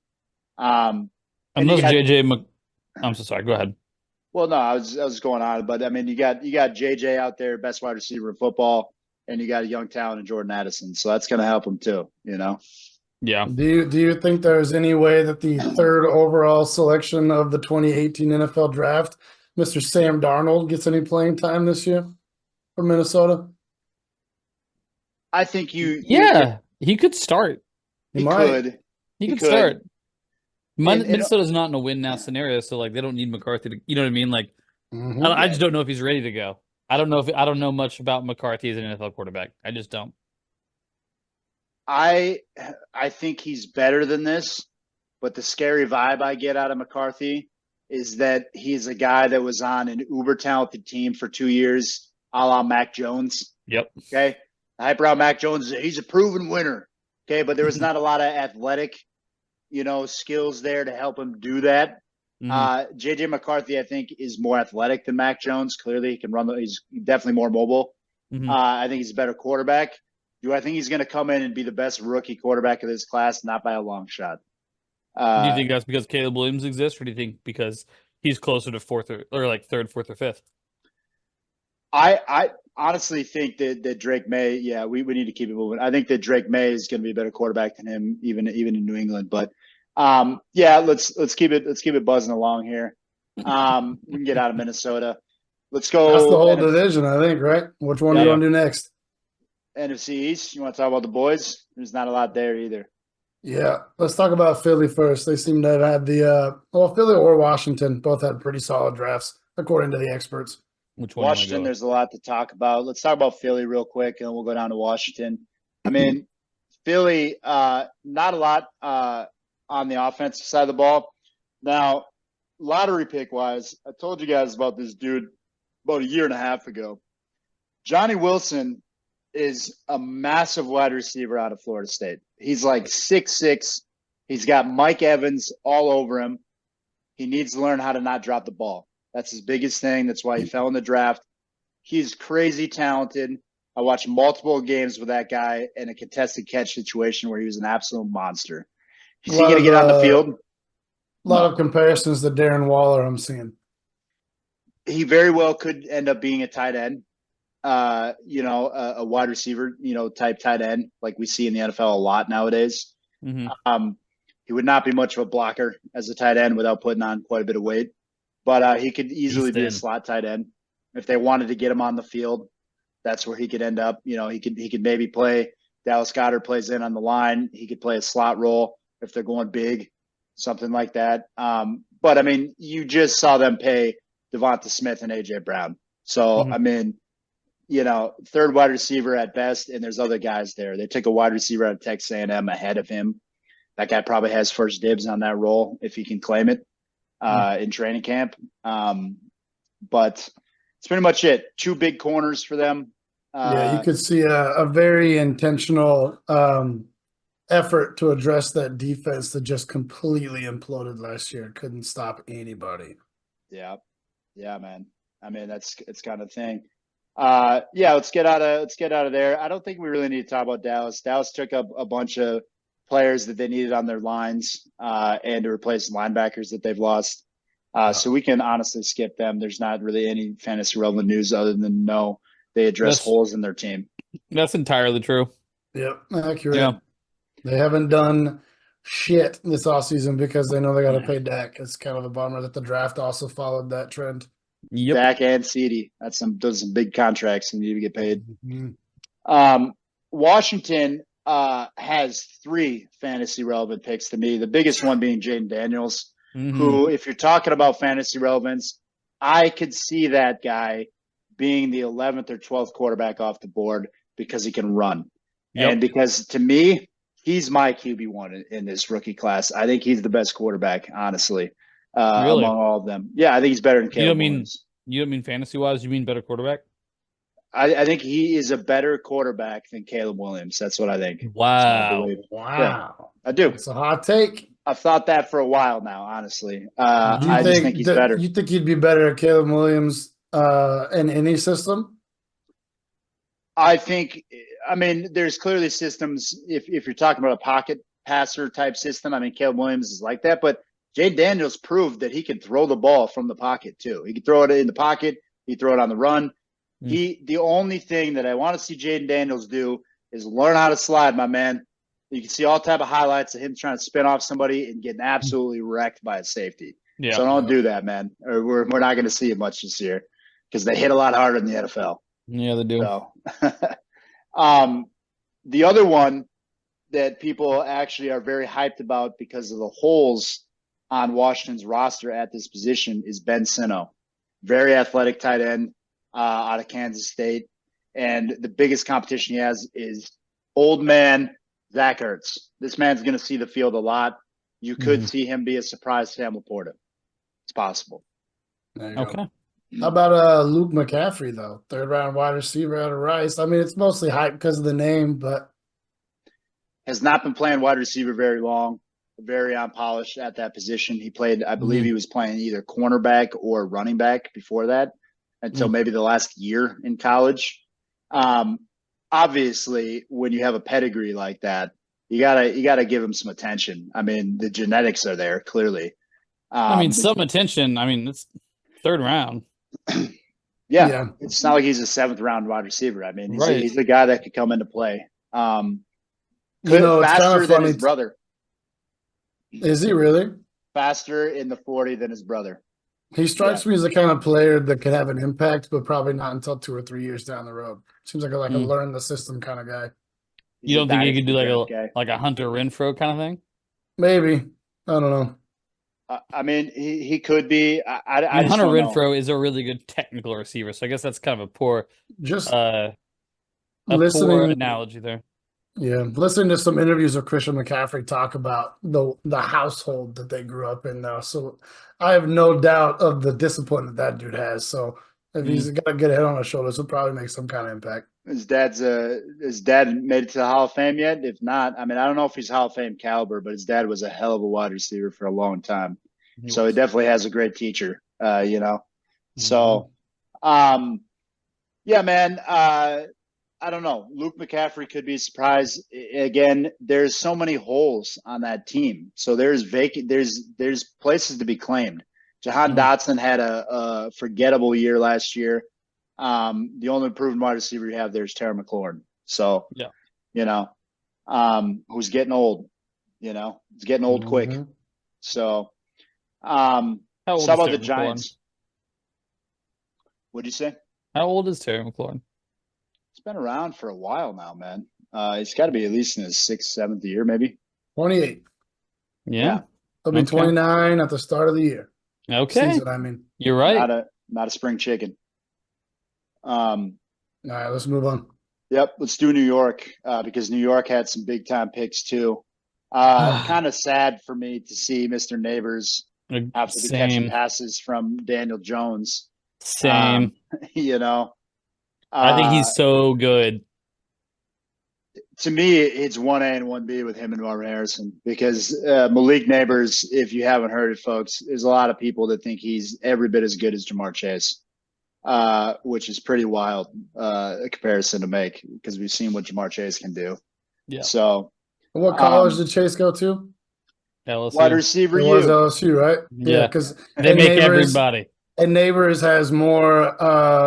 Unless I'm so sorry. Go ahead. Well, no, I was going on, but you got JJ out there, best wide receiver in football, and you got a young talent in Jordan Addison, so that's going to help him too. Yeah. Do you think there's any way that the 3rd overall selection of the 2018 NFL Draft, Mr. Sam Darnold, gets any playing time this year for Minnesota? I think he could start. He could start. Minnesota's not in a win now scenario, so they don't need McCarthy to. You know what I mean? I just don't know if he's ready to go. I don't know much about McCarthy as an NFL quarterback. I just don't. I think he's better than this. but the scary vibe I get out of McCarthy is that he's a guy that was on an uber talented team for 2 years, a la Mac Jones. Yep. Okay. The hype around Mac Jones, he's a proven winner. Okay. But there was not a lot of athletic, skills there to help him do that. JJ McCarthy, I think, is more athletic than Mac Jones. Clearly, he can run. He's definitely more mobile. I think he's a better quarterback. Do I think he's going to come in and be the best rookie quarterback of this class? Not by a long shot. Do you think that's because Caleb Williams exists, or do you think because he's closer to fourth or like third, fourth, or fifth? I honestly think that Drake May, we need to keep it moving. I think that Drake May is going to be a better quarterback than him, even in New England. But let's keep it buzzing along here. We can get out of Minnesota. Let's go. That's the whole division, I think, right? Which one do you want to do next? NFC East. You want to talk about the boys? There's not a lot there either. Yeah, let's talk about Philly first. They seem to have had Philly or Washington both had pretty solid drafts, according to the experts. Which one? Washington, there's a lot to talk about. Let's talk about Philly real quick, and then we'll go down to Washington. I mean, Philly, not a lot on the offensive side of the ball. Now, lottery pick-wise, I told you guys about this dude about a year and a half ago. Johnny Wilson is a massive wide receiver out of Florida State. He's like 6'6". He's got Mike Evans all over him. He needs to learn how to not drop the ball. That's his biggest thing. That's why he fell in the draft. He's crazy talented. I watched multiple games with that guy in a contested catch situation where he was an absolute monster. Is he going to get on the field? A lot of comparisons to Darren Waller I'm seeing. He very well could end up being a tight end. A wide receiver, type tight end like we see in the NFL a lot nowadays. He would not be much of a blocker as a tight end without putting on quite a bit of weight, but he could easily be a slot tight end. If they wanted to get him on the field, that's where he could end up. He could maybe play. Dallas Goedert plays in on the line. He could play a slot role if they're going big, something like that. But I mean, you just saw them pay Devonta Smith and AJ Brown. So I mean, third wide receiver at best, and there's other guys there. They took a wide receiver out of Texas A&M ahead of him. That guy probably has first dibs on that role if he can claim it in training camp. But it's pretty much it. 2 big corners for them. You could see a very intentional effort to address that defense that just completely imploded last year. Couldn't stop anybody. Yeah, man. I mean, it's kind of thing. Let's get out of there. I don't think we really need to talk about Dallas. Dallas took up a bunch of players that they needed on their lines and to replace linebackers that they've lost. So we can honestly skip them. There's not really any fantasy relevant news other than they address holes in their team. That's entirely true. Yep, accurate. Yeah. They haven't done shit this offseason because they know they got to pay Dak. It's kind of a bummer that the draft also followed that trend. Yep. Dak and CeeDee. Those are some big contracts and need to get paid. Washington has 3 fantasy relevant picks to me. The biggest one being Jaden Daniels, who, if you're talking about fantasy relevance, I could see that guy being the 11th or 12th quarterback off the board because he can run. And because to me, he's my QB1 in this rookie class. I think he's the best quarterback, honestly, among all of them. Yeah, I think he's better than Caleb Williams. You don't mean fantasy-wise? You mean better quarterback? I think he is a better quarterback than Caleb Williams. That's what I think. Wow. Yeah, I do. It's a hot take. I've thought that for a while now, honestly. I just think he's better. You think he'd be better at Caleb Williams in any system? I mean, there's clearly systems. If you're talking about a pocket passer type system, I mean, Caleb Williams is like that. But Jay Daniels proved that he can throw the ball from the pocket too. He can throw it in the pocket. He throw it on the run. The only thing that I want to see Jaden Daniels do is learn how to slide, my man. You can see all type of highlights of him trying to spin off somebody and getting absolutely wrecked by a safety. Yeah. So don't do that, man. Or we're not going to see it much this year because they hit a lot harder in the NFL. Yeah, they do. So, the other one that people actually are very hyped about because of the holes on Washington's roster at this position is Ben Sino. Very athletic tight end out of Kansas State. And the biggest competition he has is old man Zach Ertz. This man's going to see the field a lot. you could see him be a surprise Sam Laporta. It's possible. There you Okay. go. How about Luke McCaffrey though? 3rd round wide receiver out of Rice. I mean, it's mostly hype because of the name, but has not been playing wide receiver very long. Very unpolished at that position. He played, I believe, he was playing either cornerback or running back before that, until maybe the last year in college. Obviously, when you have a pedigree like that, you gotta give him some attention. I mean, the genetics are there clearly. I mean, some attention. I mean, it's 3rd round. Yeah, it's not like he's a 7th round wide receiver. I mean, he's the guy that could come into play. It's kind of than his brother. Is he really faster in the 40 than his brother? He strikes me as the kind of player that could have an impact, but probably not until 2 or 3 years down the road. Seems like a learn the system kind of guy. You don't think he could do like a Hunter Renfrow kind of thing? Maybe. I don't know. I mean, he could be. I mean, Hunter Renfrow is a really good technical receiver, so I guess that's kind of a poor, poor analogy there. Yeah, listening to some interviews of Christian McCaffrey talk about the household that they grew up in now, so I have no doubt of the discipline that dude has. So if he's got a good head on his shoulders, he'll probably make some kind of impact. His dad made it to the Hall of Fame yet? If not, I mean, I don't know if he's Hall of Fame caliber, but his dad was a hell of a wide receiver for a long time. So he definitely has a great teacher, you know. So, yeah, man. I don't know. Luke McCaffrey could be a surprise. Again, there's so many holes on that team. So there's places to be claimed. Jahan Dotson had a forgettable year last year. The only proven wide receiver you have there is Terry McLaurin. So, you know, who's getting old, you know, he's getting old quick. So, how about the Giants? What'd you say? How old is Terry McLaurin? He's been around for a while now, man. He's got to be at least in his 6th, 7th year, maybe. 28. Yeah. He'll be 29 at the start of the year. Okay. Season, I mean. You're right. Not a spring chicken. All right, let's move on. Yep, let's do New York because New York had some big time picks too. Kind of sad for me to see Mr. Neighbors have to be catching passes from Daniel Jones. Same. You know, I think he's so good. To me, it's 1A and 1B with him and Marvin Harrison because Malik Neighbors, if you haven't heard it, folks, there's a lot of people that think he's every bit as good as Jamar Chase. Which is pretty wild a comparison to make because we've seen what Jamar Chase can do. Yeah. So, what college did Chase go to? LSU. Wide receiver. It was LSU, right? Yeah, because they make everybody. And Neighbors has more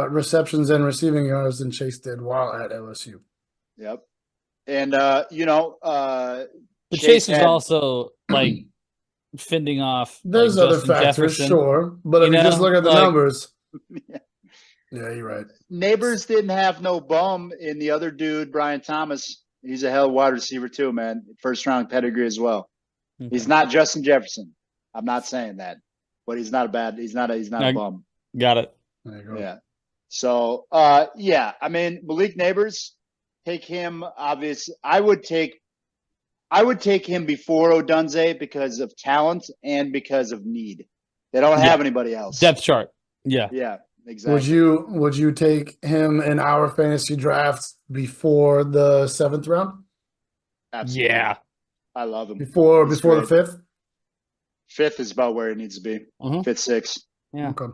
receptions and receiving yards than Chase did while at LSU. Yep. And you know, but Chase is also like fending off. There's like other Justin factors, Jefferson. sure, but if you just look at the numbers. Yeah, you're right. Neighbors didn't have no bum in the other dude, Brian Thomas. He's a hell of a wide receiver too, man. 1st round pedigree as well. Okay. He's not Justin Jefferson. I'm not saying that, but he's not a bum. Got it. There you go. Yeah. So, yeah, I mean, Malik Neighbors, take him. Obviously, I would take him before Odunze because of talent and because of need. They don't have anybody else. Depth chart. Yeah. Yeah. Exactly. Would you take him in our fantasy drafts before the 7th round? Absolutely. Yeah. I love him. Before the 5th? 5th is about where he needs to be. 5th, 6th. Yeah. Okay.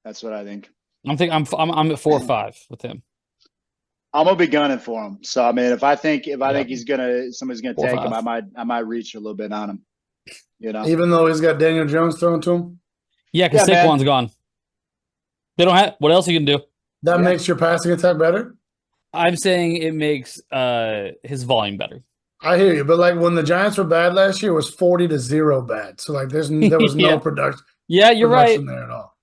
That's what I think. I'm at 4 or 5 with him. I'm gonna be gunning for him. So I mean, if I think somebody's gonna take him, I might reach a little bit on him. You know, even though he's got Daniel Jones thrown to him. Yeah, because Saquon's gone. They don't have what else you can do. That makes your passing attack better. I'm saying it makes his volume better. I hear you, but like when the Giants were bad last year, it was 40-0 bad. So like there was no production. Yeah, you're right. There at all.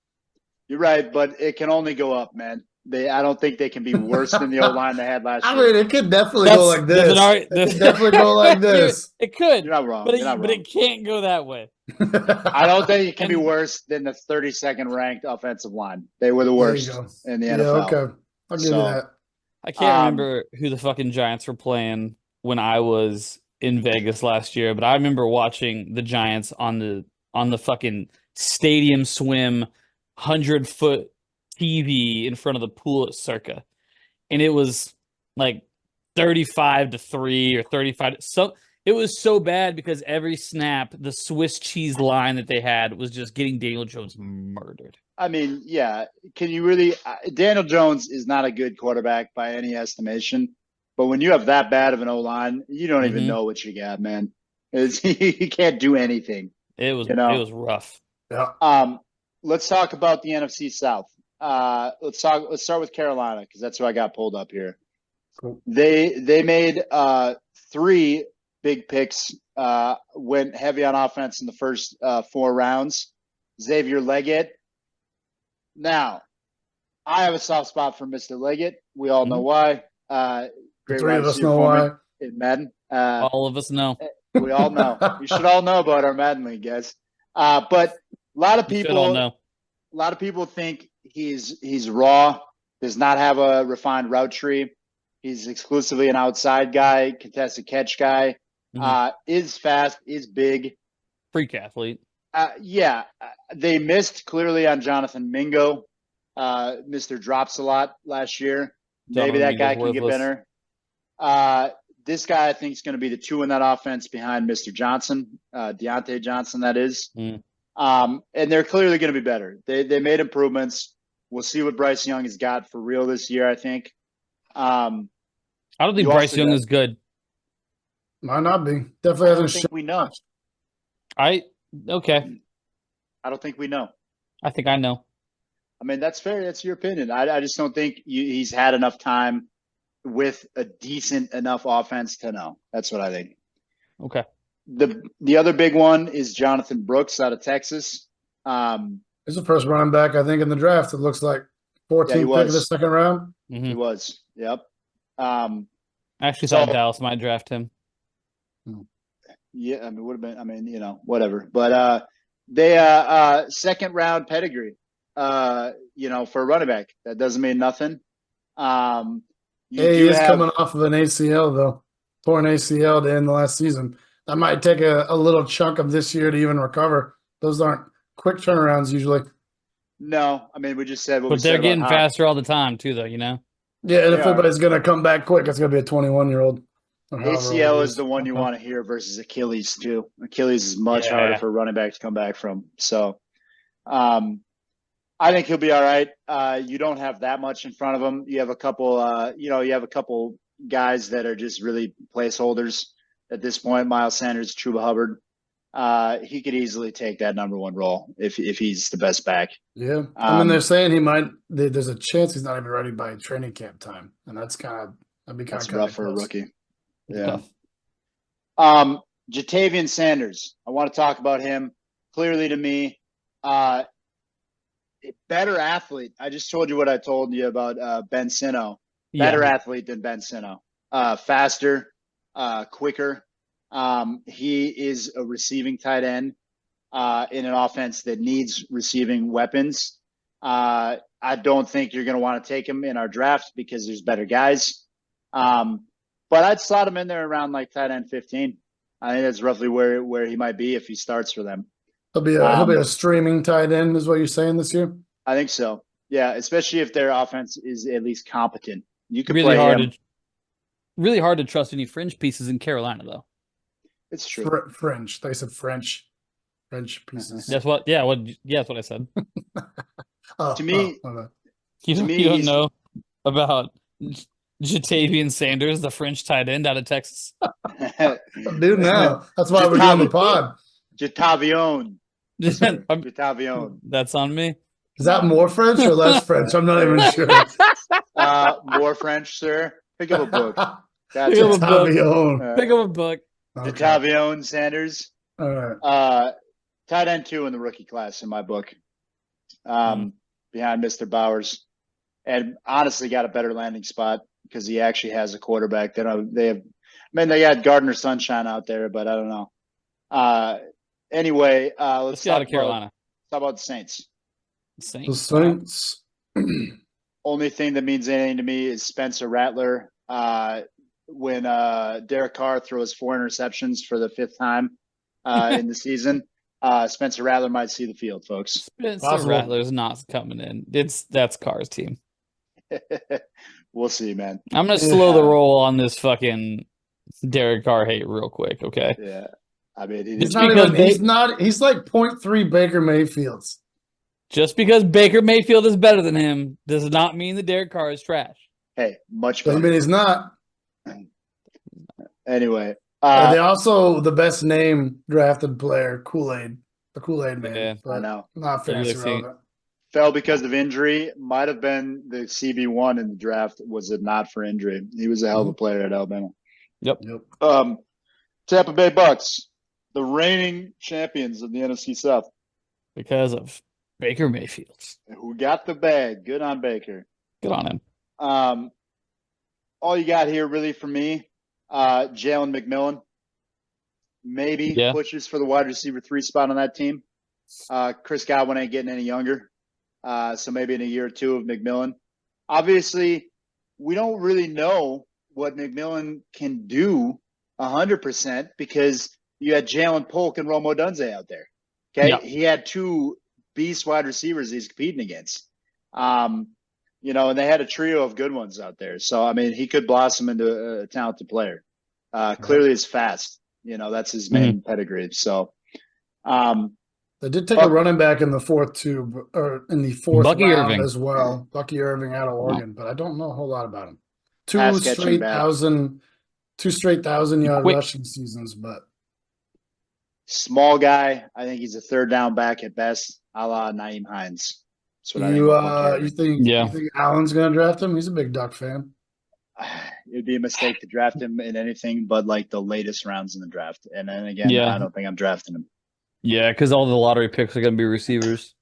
You're right, but it can only go up, man. I don't think they can be worse than the old line they had last year. I mean, it could definitely go like this. It could definitely go like this. It could. You're not wrong. But it can't go that way. I don't think it can be worse than the 32nd ranked offensive line. They were the worst in the NFL. Yeah, okay. I'll give you that. I can't remember who the fucking Giants were playing when I was in Vegas last year, but I remember watching the Giants on the fucking stadium swim 100-foot TV in front of the pool at Circa. And it was like 35-3 or 35. So it was so bad because every snap, the Swiss cheese line that they had was just getting Daniel Jones murdered. I mean, yeah. Can you really? Daniel Jones is not a good quarterback by any estimation. But when you have that bad of an O line, you don't even know what you got, man. You can't do anything. It was rough. Yeah. Let's talk about the NFC South. Let's start with Carolina because that's who I got pulled up here. Cool. They made 3 big picks. Went heavy on offense in the first 4 rounds. Xavier Leggett. Now, I have a soft spot for Mr. Leggett. We all know why. Great 3 of us know why. In Madden. All of us know. We all know. We should all know about our Madden League, guys. But a lot of people think he's raw, does not have a refined route tree. He's exclusively an outside guy, contested catch guy. Is fast, is big. Freak athlete. Yeah, they missed clearly on Jonathan Mingo. Mr. Drops a lot last year. Maybe that guy can get better. This guy, I think, is going to be the 2 in that offense behind Mr. Johnson, Deontay Johnson, that is. And they're clearly going to be better. They made improvements. We'll see what Bryce Young has got for real this year, I think. I don't think Bryce Young is good. Might not be. Definitely hasn't shown. We know. Okay. I don't think we know. I think I know. I mean, that's fair. That's your opinion. I just don't think he's had enough time with a decent enough offense to know. That's what I think. Okay. The other big one is Jonathan Brooks out of Texas. He's the first running back, I think, in the draft. It looks like 14th pick of the second round. He was. Yep. I actually thought Dallas might draft him. Yeah, I mean, would have been. I mean, whatever. But they second round pedigree. For a running back, that doesn't mean nothing. He is coming off of an ACL though, torn ACL to end the last season. That might take a little chunk of this year to even recover. Those aren't quick turnarounds usually. No, I mean we just said what. But they're getting faster all the time too, though. Yeah, and if anybody's going to come back quick, it's going to be a 21-year-old. ACL is the one you want to hear versus Achilles too. Achilles is much harder for a running back to come back from. So, I think he'll be all right. You don't have that much in front of him. You have a couple. You have a couple guys that are just really placeholders at this point. Miles Sanders, Chuba Hubbard. He could easily take that number 1 role if he's the best back. Yeah, I mean they're saying he might. There's a chance he's not even ready by training camp time, and that'd be kind of rough for a rookie. Yeah. Jatavian Sanders. I want to talk about him. Clearly, to me, better athlete. I just told you what I told you about Ben Sino. Better athlete than Ben Sino. Faster, quicker. He is a receiving tight end in an offense that needs receiving weapons. I don't think you're going to want to take him in our draft because there's better guys. But I'd slot him in there around like tight end 15. I think that's roughly where he might be if he starts for them. He'll be a streaming tight end, is what you're saying this year? I think so. Yeah, especially if their offense is at least competent. You could really play him. Really hard to trust any fringe pieces in Carolina, though. It's true. French. They said French pieces. That's what. Yeah. That's what I said. To me, you don't know about Jatavian Sanders, the French tight end out of Texas. Dude, now that's why we're doing the pod. Jatavion. Jatavion. That's on me. Is that more French or less French? I'm not even sure. More French, sir. Pick up a book. Pick up a book. Okay. Jatavion Sanders. All right. Tight end 2 in the rookie class in my book. Behind Mr. Bowers. And honestly got a better landing spot because he actually has a quarterback that they have. I mean, they got Gardner Sunshine out there, but I don't know. Anyway, let's get out of Carolina. Talk about the Saints. The Saints. Only thing that means anything to me is Spencer Rattler. when Derek Carr throws 4 interceptions for the 5th time in the season, Spencer Rattler might see the field, folks. Spencer Rattler's not coming in. That's Carr's team. We'll see, man. I'm gonna slow the roll on this fucking Derek Carr hate real quick, okay? Yeah. I mean, he's like 0.3 Baker Mayfield's. Just because Baker Mayfield is better than him does not mean that Derek Carr is trash. Hey, much better. Doesn't mean he's not. Anyway. They also the best name drafted player, Kool-Aid. The Kool-Aid man. Yeah, I know. Not fantasy relevant. Fell because of injury. Might have been the CB1 in the draft. Was it not for injury? He was a hell of a player at Alabama. Yep. Tampa Bay Bucks, the reigning champions of the NFC South. Because of Baker Mayfield. Who got the bag. Good on Baker. Good on him. All you got here really for me, Jalen McMillan. Maybe pushes for the wide receiver 3 spot on that team. Chris Godwin ain't getting any younger. So maybe in a year or 2 of McMillan. Obviously, we don't really know what McMillan can do 100% because you had Jalen Polk and Rome Odunze out there. Okay, he had 2 beast wide receivers he's competing against. And they had a trio of good ones out there. So I mean, he could blossom into a talented player. Clearly, he's fast. That's his main pedigree. So, they did take a running back in the 4th too, or in the 4th Bucky round Irving as well. Bucky Irving out of Oregon, but I don't know a whole lot about him. 2 straight 1,000-yard rushing seasons, but small guy. I think he's a 3rd down back at best, a la Naeem Hines. That's what you think Allen's going to draft him? He's a big Duck fan. It'd be a mistake to draft him in anything but like the latest rounds in the draft. And then again, I don't think I'm drafting him. Yeah, because all the lottery picks are going to be receivers.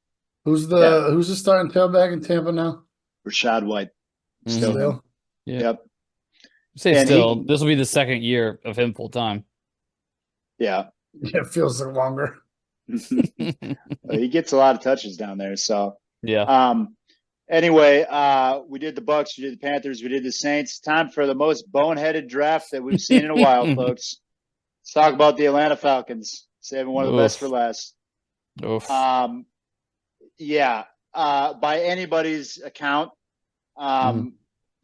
Who's the starting tailback in Tampa now? Rashad White. Still. Yeah. Yep. This will be the 2nd year of him full time. Yeah. It feels like longer. He gets a lot of touches down there. So anyway, we did the Bucks, we did the Panthers, we did the Saints. Time for the most boneheaded draft that we've seen in a while, folks. Let's talk about the Atlanta Falcons. Saving one of the best for last. By anybody's account,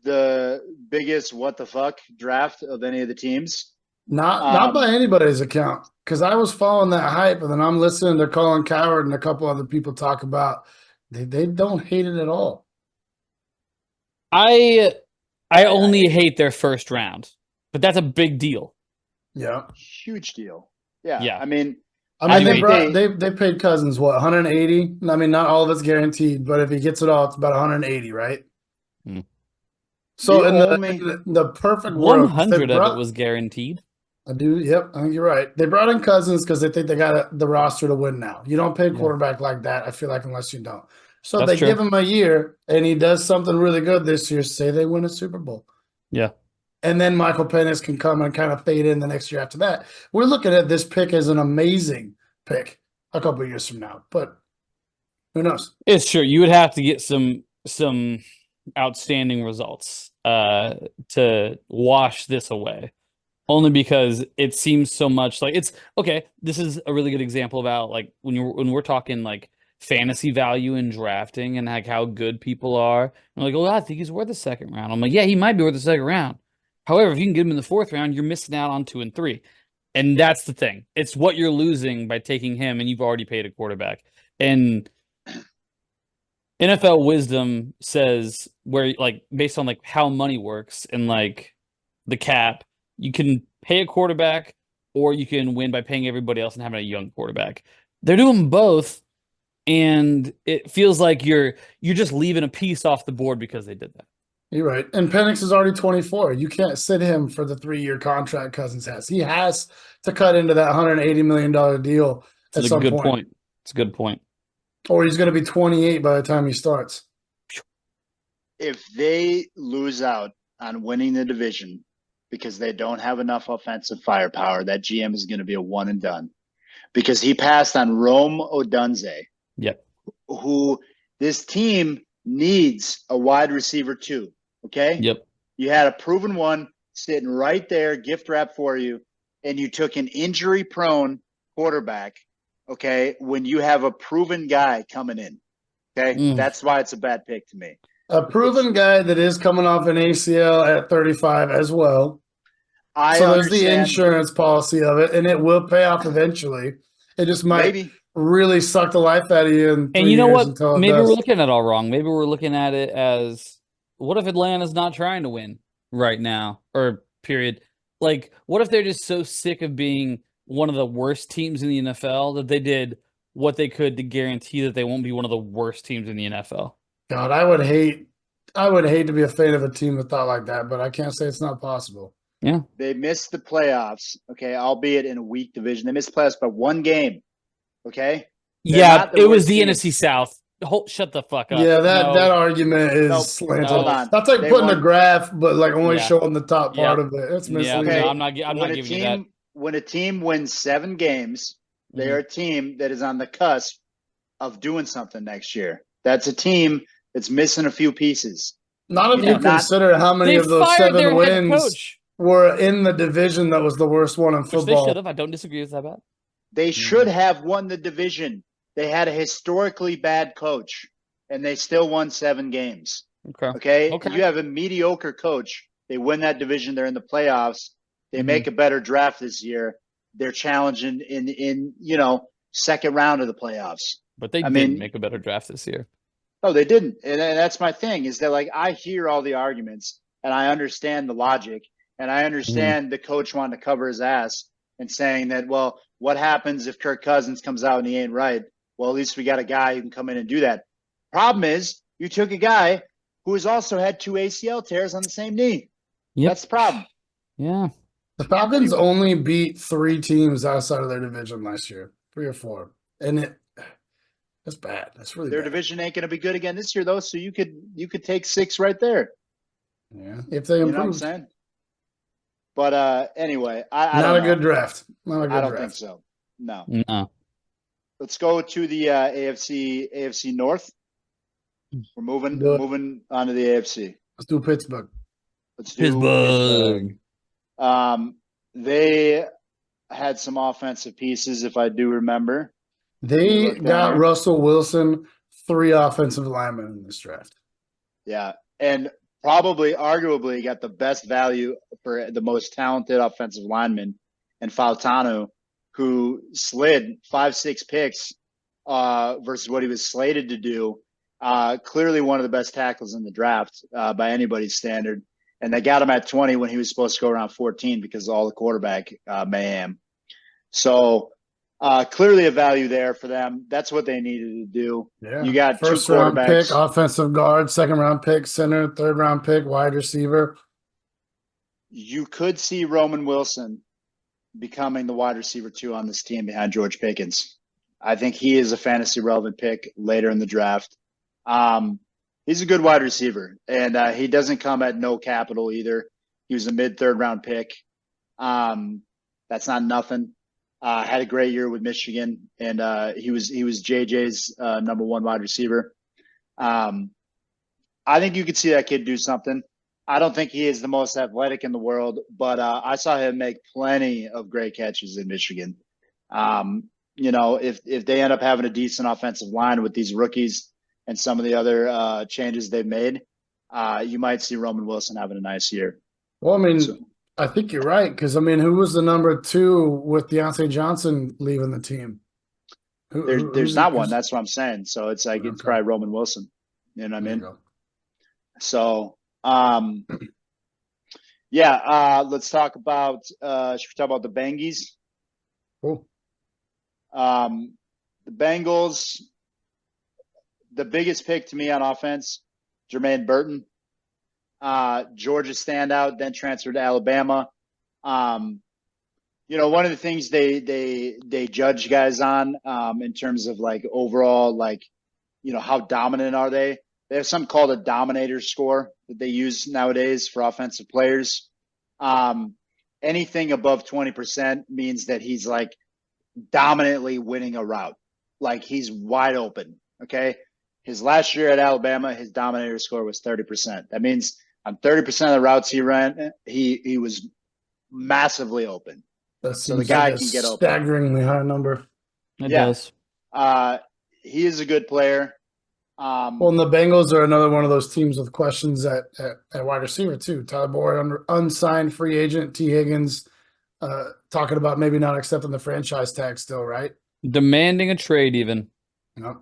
the biggest what the fuck draft of any of the teams. Not by anybody's account, because I was following that hype, and then I'm listening to Colin Cowherd and a couple other people talk about they don't hate it at all. I only hate their 1st round, but that's a big deal. Yeah, huge deal. Yeah. I mean, they paid Cousins what 180. I mean, not all of it's guaranteed, but if he gets it all, it's about 180, right? So in the perfect world, 100 of it was guaranteed. I do. Yep, I think you're right. They brought in Cousins because they think they got the roster to win now. You don't pay a quarterback like that, I feel like, unless you don't. So that's true. Give him a year, and he does something really good this year. Say they win a Super Bowl. Yeah. And then Michael Penix can come and kind of fade in the next year after that. We're looking at this pick as an amazing pick a couple of years from now, but who knows? It's true. You would have to get some outstanding results to wash this away. Only because it seems so much like it's okay. This is a really good example about like when we're talking like fantasy value in drafting and like how good people are. I'm like, oh, I think he's worth the 2nd round. I'm like, yeah, he might be worth the 2nd round. However, if you can get him in the 4th round, you're missing out on 2 and 3. And that's the thing. It's what you're losing by taking him, and you've already paid a quarterback. And NFL wisdom says where, like, based on like how money works and like the cap, you can pay a quarterback or you can win by paying everybody else and having a young quarterback. They're doing both, and it feels like you're just leaving a piece off the board because they did that. You're right. And Penix is already 24. You can't sit him for the 3-year contract Cousins has. He has to cut into that $180 million deal at some point. It's a good point. Or he's going to be 28 by the time he starts. If they lose out on winning the division because they don't have enough offensive firepower, that GM is going to be a one and done. Because he passed on Rome Odunze. Yep. Who this team needs a wide receiver too. Okay. Yep. You had a proven one, sitting right there, gift wrap for you, and you took an injury-prone quarterback, okay, when you have a proven guy coming in, okay? That's why it's a bad pick to me. A proven guy that is coming off an ACL at 35 as well. So there's the insurance policy of it, and it will pay off eventually. It just might really suck the life out of you in 3 years. And you know what? Until Maybe we're looking at it all wrong. Maybe we're looking at it as, what if Atlanta's not trying to win right now, or period? Like, what if they're just so sick of being one of the worst teams in the NFL that they did what they could to guarantee that they won't be one of the worst teams in the NFL? God, I would hate to be a fan of a team that thought like that, but I can't say it's not possible. Yeah. They missed the playoffs, okay, albeit in a weak division. They missed the playoffs by one game, okay? Yeah, it was the NFC South. Shut the fuck up. Yeah, that argument is slanted. Hold on. That's like putting a graph, but like only showing the top part of it. That's misleading. No, I'm not giving you that. When a team wins 7 games, they are a team that is on the cusp of doing something next year. That's a team that's missing a few pieces. Not if you consider how many of those 7 wins were in the division that was the worst one in football. Which they should have. I don't disagree with that. They should have won the division. They had a historically bad coach, and they still won 7 games. Okay. You have a mediocre coach. They win that division. They're in the playoffs. They make a better draft this year. They're challenging in second round of the playoffs. But they didn't make a better draft this year. No, they didn't. And that's my thing, is that, like, I hear all the arguments and I understand the logic, and I understand the coach wanting to cover his ass and saying that, well, what happens if Kirk Cousins comes out and he ain't right? Well, at least we got a guy who can come in and do that. Problem is, you took a guy who has also had 2 ACL tears on the same knee. Yep. That's the problem. Yeah. The Falcons only beat 3 teams outside of their division last year, 3 or 4. And that's bad. That's really their bad. division ain't going to be good again this year, though. So you could take 6 right there. Yeah, if they improve. You know what I'm saying? But anyway, I not don't a know. good draft. Not a good I don't draft. think so. No. Let's go to the AFC North. We're moving on to the AFC. Let's do Pittsburgh. Pittsburgh. They had some offensive pieces, if I do remember. They got Russell Wilson, 3 offensive linemen in this draft. Yeah, and arguably got the best value for the most talented offensive lineman in Fautanu, who slid 5-6 picks versus what he was slated to do. Clearly one of the best tackles in the draft by anybody's standard. And they got him at 20 when he was supposed to go around 14 because of all the quarterback mayhem. So clearly a value there for them. That's what they needed to do. Yeah. You got first 2 quarterbacks. Round pick, offensive guard, second round pick, center, third round pick, wide receiver. You could see Roman Wilson becoming the wide receiver 2 on this team behind George Pickens. I think he is a fantasy relevant pick later in the draft. He's a good wide receiver, and he doesn't come at no capital either. He was a mid-3rd round pick. That's not nothing. Had a great year with Michigan, and he was JJ's number 1 wide receiver. I think you could see that kid do something. I don't think he is the most athletic in the world, but I saw him make plenty of great catches in Michigan. If they end up having a decent offensive line with these rookies and some of the other changes they've made, you might see Roman Wilson having a nice year. Well, I mean, I think you're right, because, who was the number 2 with Deontay Johnson leaving the team? There's not one. That's what I'm saying. So it's like it's probably Roman Wilson. You know what I mean? So, let's talk about should we talk about the Bengies? Cool. The Bengals, the biggest pick to me on offense, Jermaine Burton. Georgia standout, then transferred to Alabama. One of the things they judge guys on in terms of like overall, like, how dominant are they? They have something called a dominator score that they use nowadays for offensive players. Anything above 20% means that he's like dominantly winning a route. Like he's wide open. Okay. His last year at Alabama, his dominator score was 30%. That means On 30% of the routes he ran, he was massively open. That So the seems guy like a can get open. staggeringly high number. It Yeah. does. He is a good player. Well, and the Bengals are another one of those teams with questions at wide receiver too. Tyler Boyd, unsigned free agent. T. Higgins talking about maybe not accepting the franchise tag still, right? Demanding a trade even. Yep.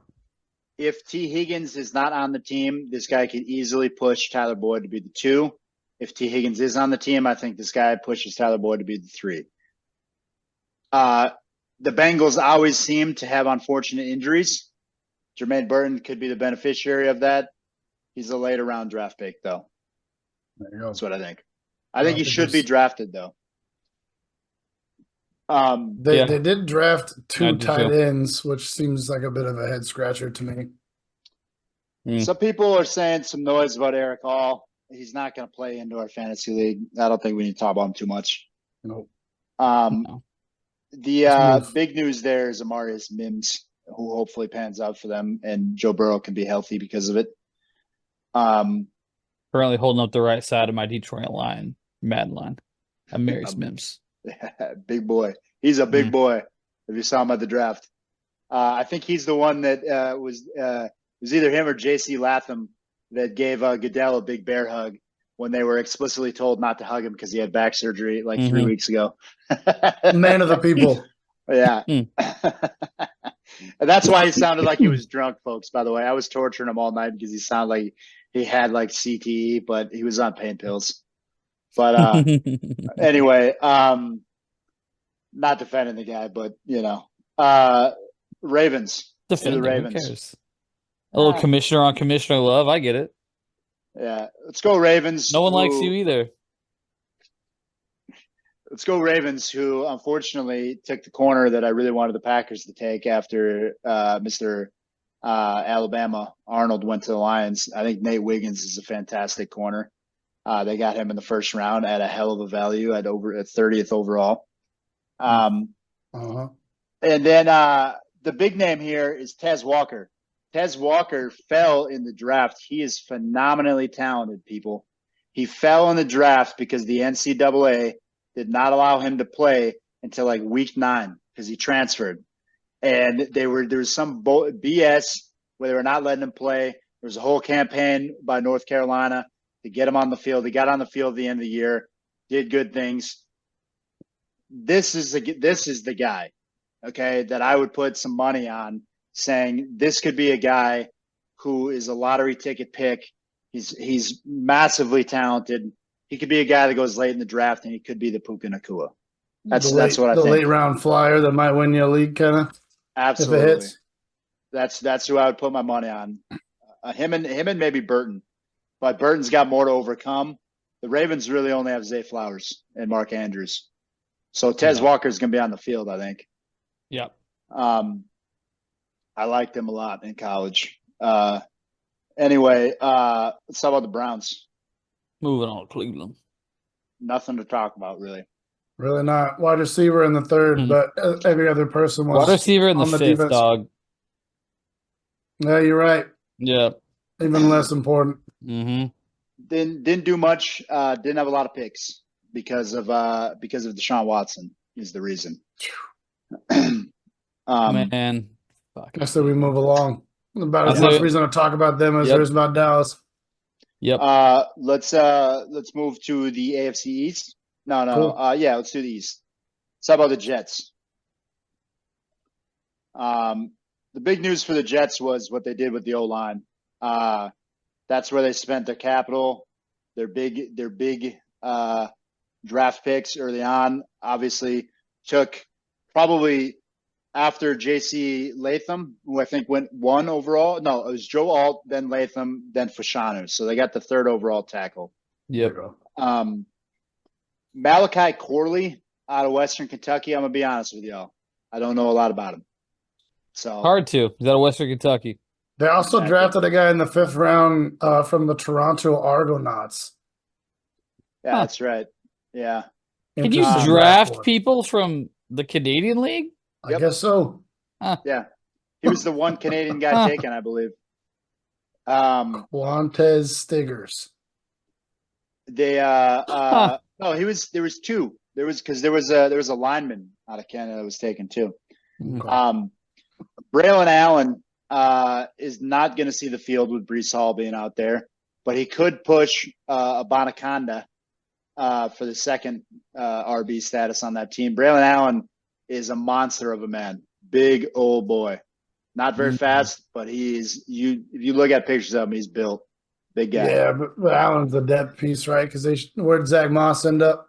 If T. Higgins is not on the team, this guy could easily push Tyler Boyd to be the 2. If T. Higgins is on the team, I think this guy pushes Tyler Boyd to be the 3. The Bengals always seem to have unfortunate injuries. Jermaine Burton could be the beneficiary of that. He's a later round draft pick, though. There you go. That's what I think. I think he should be drafted, though. They did draft 2 tight too. ends, which seems like a bit of a head scratcher to me. Some people are saying some noise about Eric Hall. He's not going to play into our fantasy league. I don't think we need to talk about him too much. Nope. No. The big news there is Amarius Mims, who hopefully pans out for them, and Joe Burrow can be healthy because of it. Currently holding up the right side of my Detroit line, Madden line. Amarius Mims. Big boy. He's a big boy. If you saw him at the draft, I think he's the one that was either him or J.C. Latham that gave Goodell a big bear hug when they were explicitly told not to hug him because he had back surgery like 3 weeks ago. Man of the people. Yeah. And that's why he sounded like he was drunk, folks, by the way. I was torturing him all night because he sounded like he had like CTE, but he was on pain pills. But anyway, not defending the guy, but Ravens. Defending, the Ravens. Who cares? A little commissioner on commissioner love. I get it. Yeah. Let's go Ravens. No one likes you either. Let's go Ravens, who unfortunately took the corner that I really wanted the Packers to take after Mr. Alabama Arnold went to the Lions. I think Nate Wiggins is a fantastic corner. They got him in the first round at a hell of a value at 30th overall. And then the big name here is Tez Walker. Tez Walker fell in the draft. He is phenomenally talented, people. He fell in the draft because the NCAA did not allow him to play until like week 9 because he transferred. And there was some BS where they were not letting him play. There was a whole campaign by North Carolina to get him on the field. He got on the field at the end of the year, did good things. This is the guy, okay, that I would put some money on, saying this could be a guy who is a lottery ticket pick. He's massively talented. He could be a guy that goes late in the draft, and he could be the Puka Nacua. That's what I think. The late round flyer that might win you a league, kind of. Absolutely. If it hits. That's who I would put my money on. Him and maybe Burton, but Burton's got more to overcome. The Ravens really only have Zay Flowers and Mark Andrews, so Tez Walker's going to be on the field, I think. Yep. I liked him a lot in college. Anyway, let's talk about the Browns. Moving on to Cleveland. Nothing to talk about, really. Really not. Wide receiver in the 3rd, but every other person was. Wide receiver in the 5th, defense. dog. Yeah, you're right. Yeah. Even less important. Didn't do much. Didn't have a lot of picks because of Deshaun Watson is the reason. Man. Fuck. I said we move along. About as much reason to talk about them as there is about Dallas. Yep. Let's move to the AFC East. No. Cool. Let's do the East. Let's talk about the Jets. The big news for the Jets was what they did with the O-line. That's where they spent their capital, their big draft picks early on. Obviously, took probably after J.C. Latham, who I think went 1 overall. No, it was Joe Alt, then Latham, then Fashanu. So they got the 3rd overall tackle. Yep. Malachi Corley out of Western Kentucky. I'm gonna be honest with y'all. I don't know a lot about him. So hard to. He's out of Western Kentucky. They also drafted a guy in the 5th round from the Toronto Argonauts. Yeah, that's right. Yeah. Can you draft people from the Canadian League? I guess so. Yeah. He was the one Canadian guy taken, I believe. Quantez Stiggers. No, there was two. There was a lineman out of Canada that was taken too. Okay. Braylon Allen is not going to see the field with Brees Hall being out there, but he could push Abanaconda for the second RB status on that team. Braylon Allen is a monster of a man, big old boy, not very fast, but if you look at pictures of him, he's built, big guy. Yeah, but Allen's a depth piece, right? Because where'd Zach Moss end up?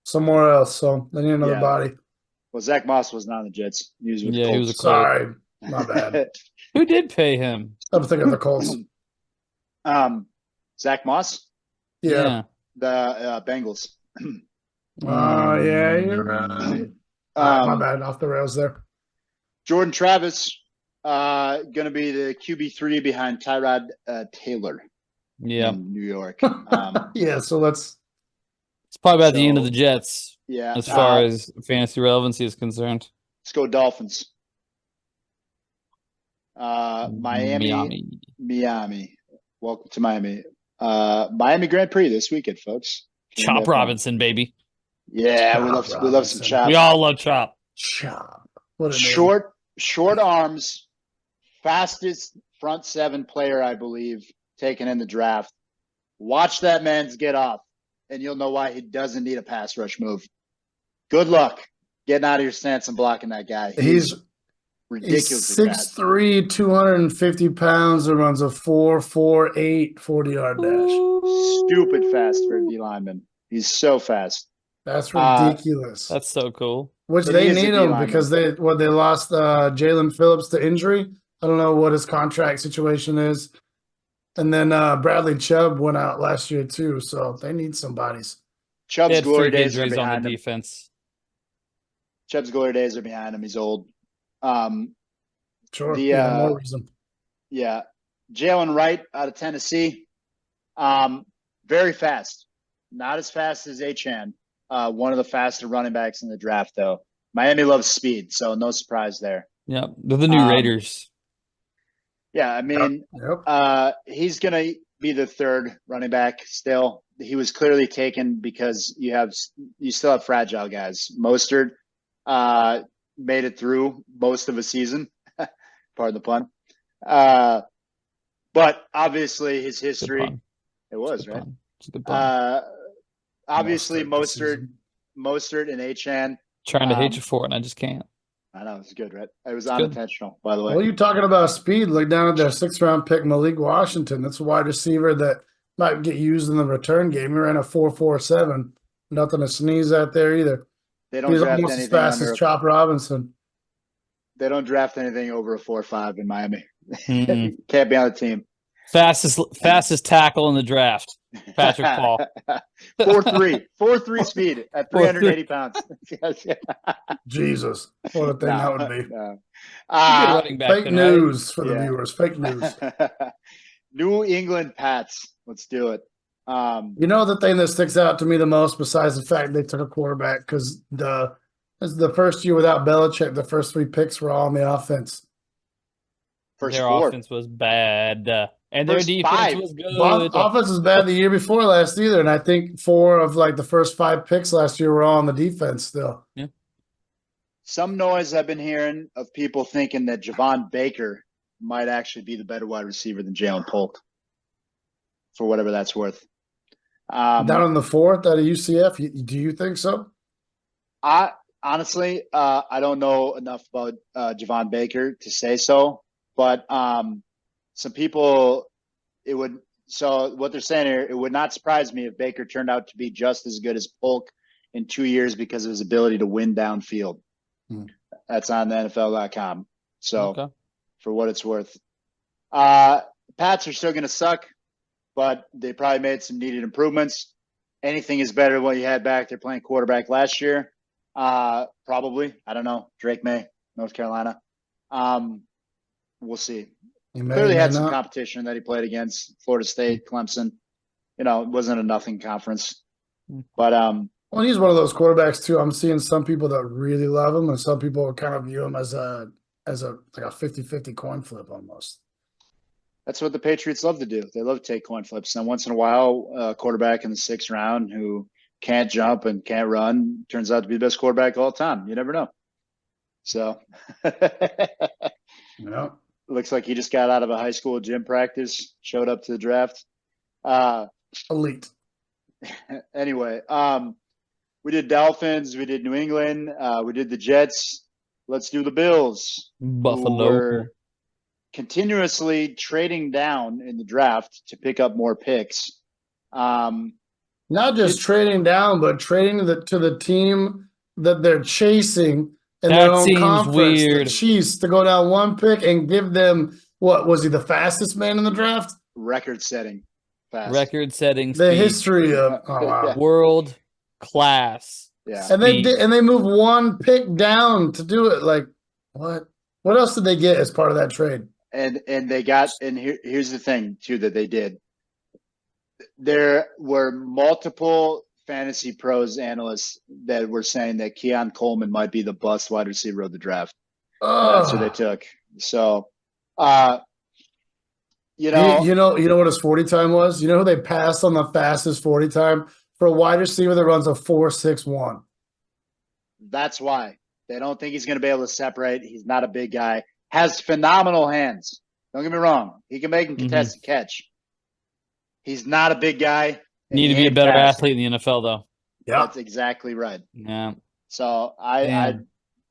Somewhere else. So they need another body. Well, Zach Moss was not on the Jets. He was with the Colts. He was a Colt. Sorry, my bad. Who did pay him? I'm thinking of the Colts. Zach Moss. Yeah. The Bengals. Oh, yeah, you're right. My bad. Off the rails there. Jordan Travis, going to be the QB3 behind Tyrod Taylor. Yeah. In New York. Yeah, so it's probably about the end of the Jets. Yeah. As far as fantasy relevancy is concerned. Let's go Dolphins. Miami. Welcome to Miami. Miami Grand Prix this weekend, folks. Chop Robinson, baby. Yeah, we love some Chop. We all love Chop. Chop. Short arms, fastest front seven player, I believe, taken in the draft. Watch that man's get off, and you'll know why he doesn't need a pass rush move. Good luck getting out of your stance and blocking that guy. He's ridiculously fast. 6'3", 250 pounds, and runs a 4.48 40-yard dash. Stupid fast for a D lineman. He's so fast. That's ridiculous. That's so cool. Which they need him because they lost Jalen Phillips to injury. I don't know what his contract situation is. And then Bradley Chubb went out last year too, so they need some bodies. Chubb's glory days are behind on the him. defense. Chubb's glory days are behind him. He's old. Sure. More reason. Yeah. Jalen Wright out of Tennessee. Very fast. Not as fast as Achane. One of the faster running backs in the draft, though. Miami loves speed, so no surprise there. Yeah, they're the new Raiders. Yeah, I mean, he's going to be the third running back still. He was clearly taken because you still have fragile guys. Mostert made it through most of a season, pardon the pun. But obviously his history, it was, right? It's a good pun. Obviously Mostert and Achane. Trying to hate you for it, and I just can't. I know, it's good, right? It was unintentional, by the way. Well, you're talking about speed. Look down at their 6th-round pick, Malik Washington. That's a wide receiver that might get used in the return game. He ran a 4.47. Nothing to sneeze at there either. They don't He's draft almost anything as fast as Chop Robinson. They don't draft anything over a 4.5 in Miami. Can't be on the team. Fastest tackle in the draft, Patrick Paul. 4.3 speed at 380 pounds. Jesus, what a thing that would be. Fake news for the viewers. Fake news. New England Pats. Let's do it. The thing that sticks out to me the most, besides the fact they took a quarterback, because this is the first year without Belichick. The first 3 picks were all on the offense. Their offense was bad. And their defense was good. Offense was bad the year before last either, and I think 4 of the first 5 picks last year were all on the defense still. Yeah. Some noise I've been hearing of people thinking that Javon Baker might actually be the better wide receiver than Jalen Polk, for whatever that's worth. Down on the 4th out of UCF, do you think so? Honestly, I don't know enough about Javon Baker to say so, but some people, so what they're saying here, it would not surprise me if Baker turned out to be just as good as Polk in 2 years because of his ability to win downfield. That's on the NFL.com. So for what it's worth, Pats are still going to suck, but they probably made some needed improvements. Anything is better than what you had back there playing quarterback last year. Probably. I don't know. Drake May, North Carolina. We'll see. Clearly had some competition that he played against Florida State, Clemson. It wasn't a nothing conference. But well, he's one of those quarterbacks too. I'm seeing some people that really love him, and some people kind of view him as a 50-50 coin flip almost. That's what the Patriots love to do. They love to take coin flips. And once in a while, a quarterback in the 6th round who can't jump and can't run turns out to be the best quarterback of all time. You never know. So Yeah. looks like he just got out of a high school gym practice, showed up to the draft. Elite. Anyway, we did Dolphins, we did New England, we did the Jets. Let's do the Bills. Buffalo. We're continuously trading down in the draft to pick up more picks. Not just trading down, but trading to the team that they're chasing in their That own seems conference, weird. the Chiefs, to go down one pick and give them, what, was he the fastest man in the draft? Record-setting fast. Record-setting The speed. history of, oh, wow. Yeah. World class. Yeah. And they moved one pick down to do it. Like, what? What else did they get as part of that trade? And they got, and here's the thing too that they did. There were multiple fantasy pros analysts that were saying that Keon Coleman might be the bust wide receiver of the draft. That's who they took. So, you know what his 40 time was? You know who they passed on the fastest 40 time for a wide receiver that runs a 4.61? That's why they don't think he's going to be able to separate. He's not a big guy. Has phenomenal hands. Don't get me wrong. He can make a contested catch. He's not a big guy. Need to be a better athlete in the NFL, though. Yeah, that's exactly right. Yeah. So I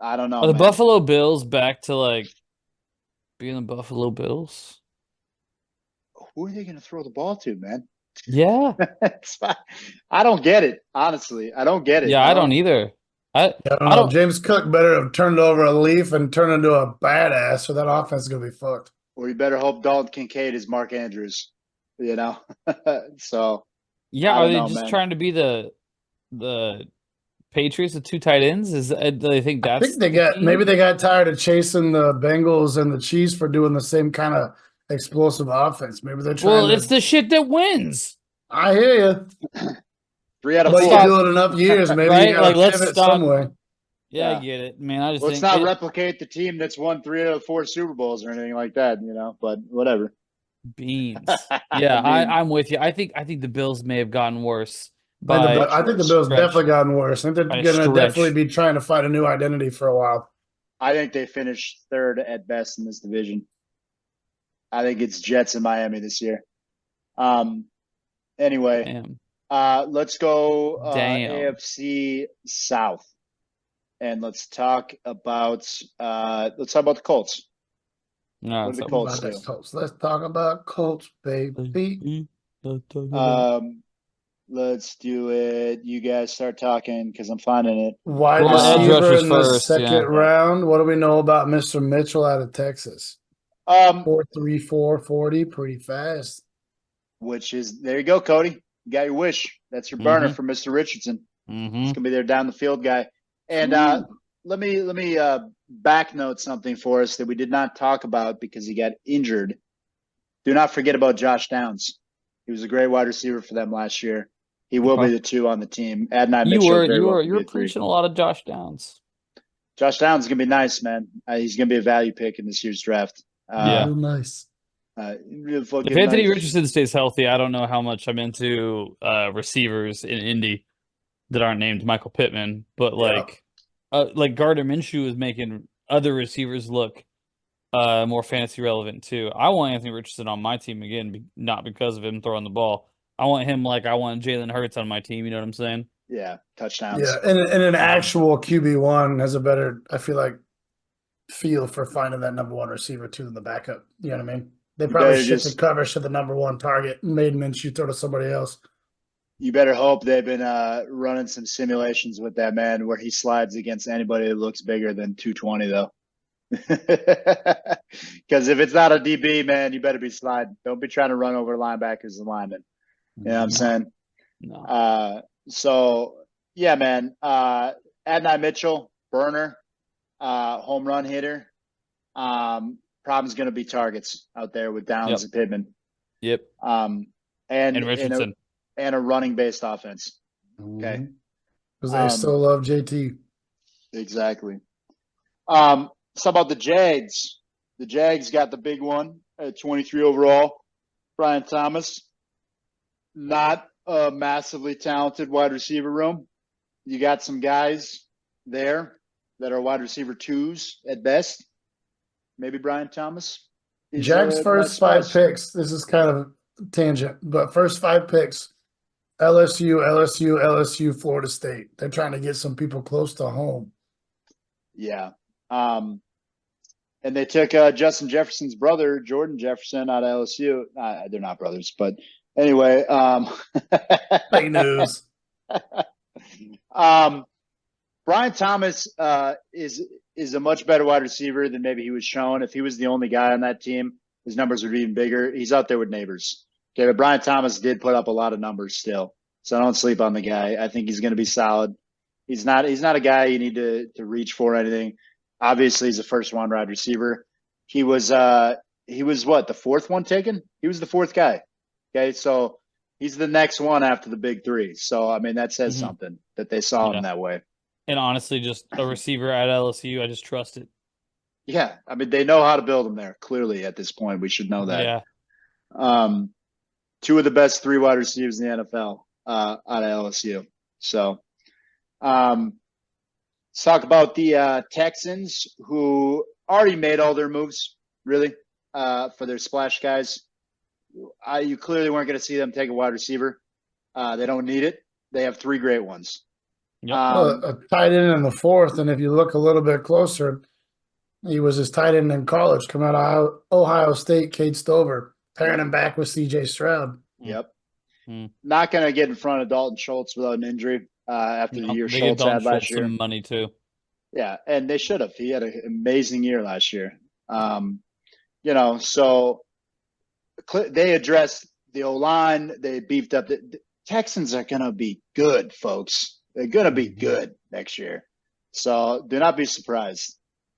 don't know. Are the man. Buffalo Bills back to like being the Buffalo Bills? Who are they going to throw the ball to, man? Yeah. I don't get it. Honestly, I don't get it. Yeah, I don't either. I don't know. James Cook better have turned over a leaf and turned into a badass, or that offense is going to be fucked. Or you better hope Dalton Kincaid is Mark Andrews. You know, so yeah. Are they just trying to be the Patriots with 2 tight ends? Do they think that's? I think maybe they got tired of chasing the Bengals and the Chiefs for doing the same kind of explosive offense. Maybe they're trying. Well, it's the shit that wins. I hear you. 3 out of 4. But you do it enough years, maybe right? you got to Like, pivot some way. Yeah, I get it, man. I just let's not replicate the team that's won 3 out of 4 Super Bowls or anything like that, you know. But whatever. Beans. Yeah, I'm with you. I think the Bills may have gotten worse. I think the Bills definitely gotten worse. I think they're going to definitely be trying to find a new identity for a while. I think they finished 3rd at best in this division. I think it's Jets in Miami this year. Anyway, let's go AFC South, and let's talk about the Colts. No, what do the Colts do? Let's talk about Colts, baby. Let's do it. You guys start talking because I'm finding it. Wide receiver in the second round. What do we know about Mr. Mitchell out of Texas? 4.34 40, pretty fast. Which is, there you go, Cody. You got your wish. That's your burner for Mr. Richardson. He's gonna be their down the field guy. And let me back note something for us that we did not talk about because he got injured. Do not forget about Josh Downs. He was a great wide receiver for them last year. He will be the 2 on the team. Adonai Mitchell. You were preaching a lot of Josh Downs. Josh Downs is gonna be nice, man. He's gonna be a value pick in this year's draft. Real nice. If Anthony Richardson stays healthy, I don't know how much I'm into receivers in Indy that aren't named Michael Pittman, but like Gardner Minshew is making other receivers look more fantasy relevant too. I want Anthony Richardson on my team again, not because of him throwing the ball. I want him like I want Jalen Hurts on my team. You know what I'm saying? Yeah, touchdowns. Yeah, and an actual QB1 has a better, I feel like, feel for finding that number 1 receiver too than the backup. You know what I mean? They probably shifted coverage to the number 1 target and made Minshew throw to somebody else. You better hope they've been running some simulations with that man where he slides against anybody that looks bigger than 220, though. Because if it's not a DB, man, you better be sliding. Don't be trying to run over linebackers and linemen. You know what I'm saying? No. So, yeah, man. Adonai Mitchell, burner, home run hitter. Problem's going to be targets out there with Downs and Pittman. Yep. And Richardson. And a running-based offense. Okay. Because they still love JT. Exactly. So about the Jags. The Jags got the big one. at 23 overall. Brian Thomas, not a massively talented wide receiver room. You got some guys there that are wide receiver 2s at best. Maybe Brian Thomas. Jack's first 5 picks. This is kind of tangent, but first 5 picks: LSU, LSU, LSU, Florida State. They're trying to get some people close to home. Yeah. And they took Justin Jefferson's brother, Jordan Jefferson, out of LSU. They're not brothers, but anyway. Fake news. Brian Thomas is a much better wide receiver than maybe he was shown. If he was the only guy on that team, his numbers would be even bigger. He's out there with neighbors. Okay, but Brian Thomas did put up a lot of numbers still. So don't sleep on the guy. I think he's going to be solid. He's not a guy you need to reach for or anything. Obviously, he's a first-round wide receiver. He was what, the 4th one taken? He was the 4th guy. Okay, so he's the next one after the big 3. So I mean, that says something that they saw him that way. And honestly, just a receiver at LSU, I just trust it. Yeah, I mean, they know how to build them there. Clearly, at this point, we should know that. Yeah. 2 of the best 3 wide receivers in the NFL out of LSU. So, let's talk about the Texans, who already made all their moves, really, for their splash guys. You clearly weren't going to see them take a wide receiver. They don't need it. They have 3 great ones. Yep. A tight end in the 4th, and if you look a little bit closer, he was his tight end in college, coming out of Ohio State, Cade Stover, pairing him back with C.J. Stroud. Yep. Not going to get in front of Dalton Schultz without an injury after the year Schultz had last year. Some money too. Yeah, and they should have. He had an amazing year last year. So they addressed the O-line. They beefed up. The Texans are going to be good, folks. They're going to be good next year. So do not be surprised.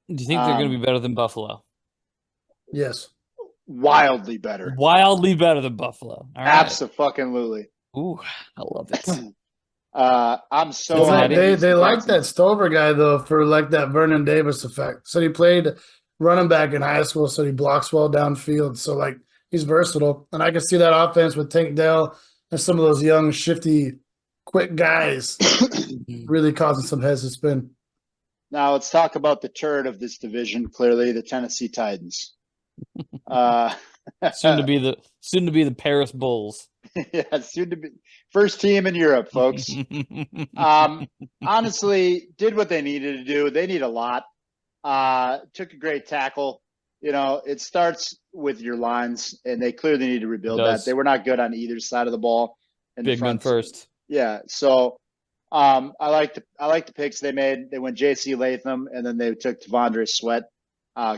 Do you think they're going to be better than Buffalo? Yes. Wildly better. Wildly better than Buffalo. All right. Absolutely. Ooh, I love it. I'm so happy. They like that Stover guy, though, for like that Vernon Davis effect. So he played running back in high school, so he blocks well downfield. So, like, he's versatile. And I can see that offense with Tank Dell and some of those young, shifty, quick guys really causing some heads to spin. Now let's talk about the turd of this division. Clearly, the Tennessee Titans. Soon to be the Paris Bulls. Yeah, soon to be first team in Europe, folks. Honestly, did what they needed to do. They need a lot. Took a great tackle. It starts with your lines, and they clearly need to rebuild that. They were not good on either side of the ball. Big men first. Yeah, so I like the picks they made. They went J.C. Latham, and then they took T'Vondre Sweat,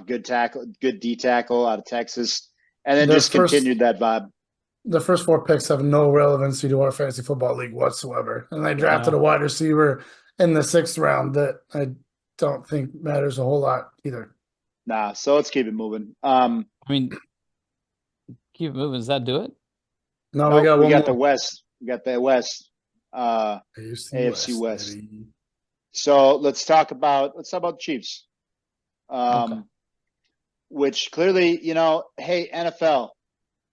good tackle, good D tackle out of Texas, and then continued that vibe. The first 4 picks have no relevancy to our fantasy football league whatsoever, and they drafted a wide receiver in the 6th round that I don't think matters a whole lot either. Nah, so let's keep it moving. Keep it moving. Does that do it? No, we got the West. We got the West. AFC West. So let's talk about the Chiefs. Which clearly, hey, NFL,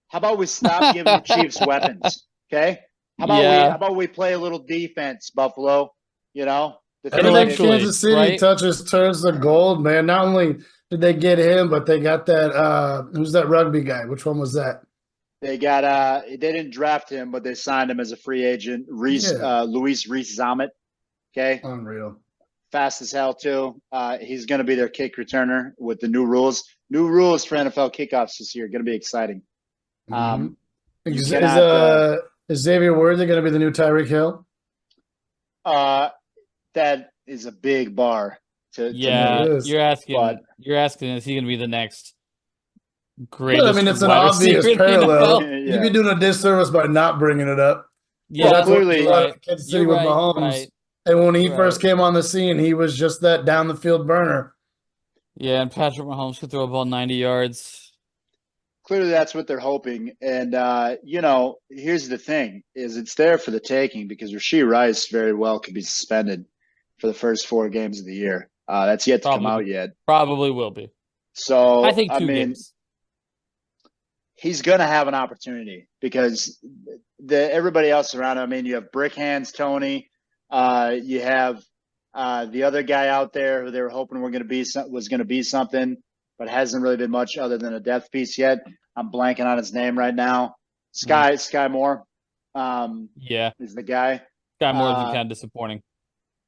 how about we stop giving the Chiefs weapons? Okay? How about we play a little defense, Buffalo? Everything Kansas City touches turns to gold, man. Not only did they get him, but they got that who's that rugby guy? Which one was that? They got they didn't draft him, but they signed him as a free agent. Luis Rees-Zammit. Okay. Unreal. Fast as hell too. He's gonna be their kick returner with the new rules. New rules for NFL kickoffs this year. Gonna be exciting. Is Xavier Worthy gonna be the new Tyreek Hill? That is a big bar to you're asking, is he gonna be the next greatest? I mean, it's an obvious parallel. You'd be doing a disservice by not bringing it up. Yeah, that's clearly. Kansas City with Mahomes. And when he first came on the scene, he was just that down the field burner. Yeah, and Patrick Mahomes could throw a ball 90 yards. Clearly, that's what they're hoping. And here's the thing: is it's there for the taking because Rashee Rice very well could be suspended for the first 4 games of the year. That's yet to come out yet. Probably will be. So I think 2 games. he's going to have an opportunity because everybody else around him. I mean, you have Brick Hands Tony, you have the other guy out there who they were hoping was going to be something, but hasn't really been much other than a death piece yet. I'm blanking on his name right now. Sky Moore, is the guy. Sky Moore has been kind of disappointing.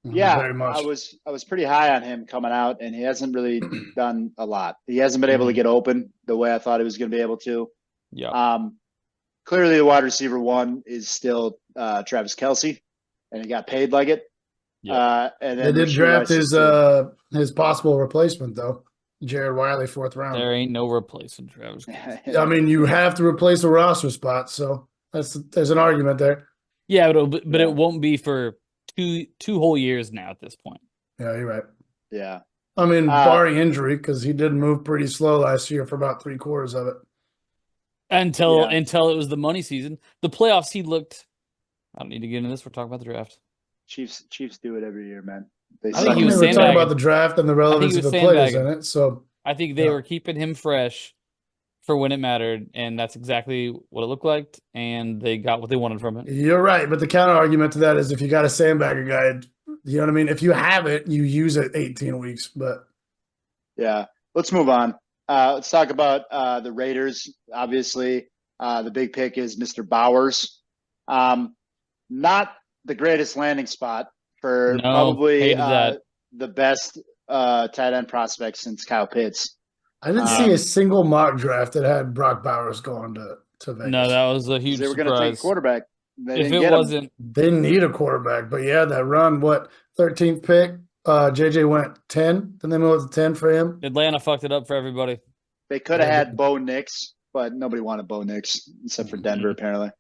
Yeah, very much. I was pretty high on him coming out, and he hasn't really done a lot. He hasn't been able to get open the way I thought he was going to be able to. Yeah. Clearly, the wide receiver one is still Travis Kelce, and he got paid like it. Yeah. And then they did draft his possible replacement though, Jared Wiley, 4th round. There ain't no replacing Travis Kelce. I mean, you have to replace a roster spot, so there's an argument there. Yeah, but it won't be for two whole years now at this point. Yeah, you're right. Yeah. I mean, barring injury, because he did move pretty slow last year for about 3/4 of it. Until it was the money season. The playoffs, he looked. I don't need to get into this. We're talking about the draft. Chiefs do it every year, man. I think he was talking about the draft and the relevance of the players in it. So I think they were keeping him fresh for when it mattered, and that's exactly what it looked like, and they got what they wanted from it. You're right, but the counter argument to that is if you got a sandbagger guy, you know what I mean? If you have it, you use it 18 weeks. But yeah, let's move on. Let's talk about the Raiders. Obviously, the big pick is Mr. Bowers. Not the greatest landing spot for probably the best tight end prospect since Kyle Pitts. I didn't see a single mock draft that had Brock Bowers going to Vegas. No, that was a huge surprise. They were going to take a quarterback. If it wasn't, they need a quarterback. But yeah, that run, 13th pick? JJ went 10. Then they moved to 10 for him. Atlanta fucked it up for everybody. They could have had Bo Nix, but nobody wanted Bo Nix except for Denver, apparently.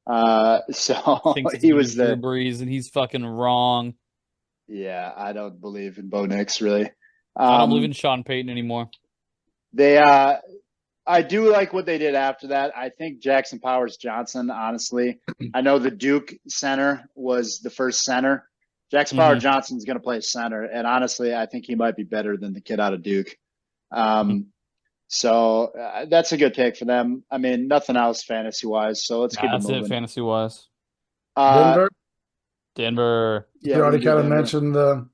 So he was Drew Brees, and he's fucking wrong. Yeah, I don't believe in Bo Nix really. I don't believe in Sean Payton anymore. I do like what they did after that. I think Jackson Powers Johnson, honestly, I know the Duke center was the first center. Jackson Powers Johnson's going to play center, and honestly, I think he might be better than the kid out of Duke. So that's a good pick for them. I mean, nothing else fantasy-wise, so let's keep it moving. That's it fantasy-wise. Denver. Yeah, you already kind of mentioned the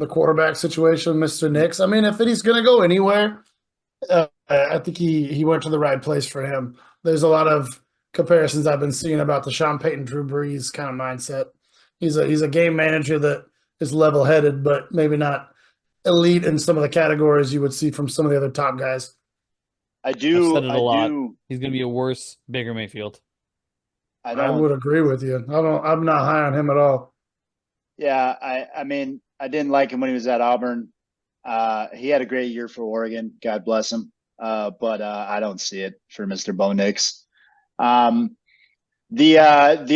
quarterback situation, Mr. Nix. I mean, if he's going to go anywhere, I think he went to the right place for him. There's a lot of comparisons I've been seeing about the Sean Payton, Drew Brees kind of mindset. He's a game manager that is level-headed, but maybe not elite in some of the categories you would see from some of the other top guys. I've said it a lot. He's going to be a worse Baker Mayfield. I would agree with you. I'm not high on him at all. Yeah, I mean, I didn't like him when he was at Auburn. He had a great year for Oregon. God bless him. But I don't see it for Mr. Bo Nix. The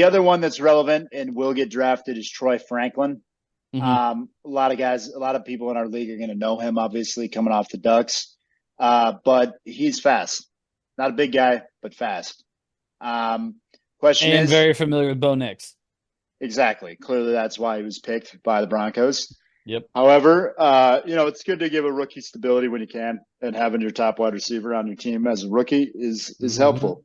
other one that's relevant and will get drafted is Troy Franklin. A lot of people in our league are going to know him, obviously, coming off the Ducks. But he's fast. Not a big guy, but fast. Question is, very familiar with Bo Nix. Exactly. Clearly, that's why he was picked by the Broncos. Yep. However, it's good to give a rookie stability when you can, and having your top wide receiver on your team as a rookie is helpful.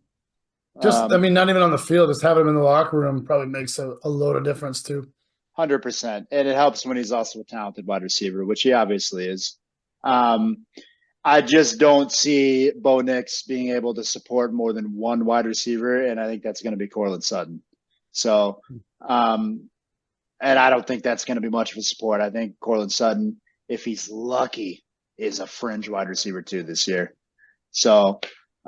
Not even on the field, just having him in the locker room probably makes a load of difference too. 100%. And it helps when he's also a talented wide receiver, which he obviously is. I just don't see Bo Nix being able to support more than one wide receiver, and I think that's going to be Courtland Sutton. So, and I don't think that's going to be much of a support. I think Courtland Sutton, if he's lucky, is a fringe wide receiver too this year. So,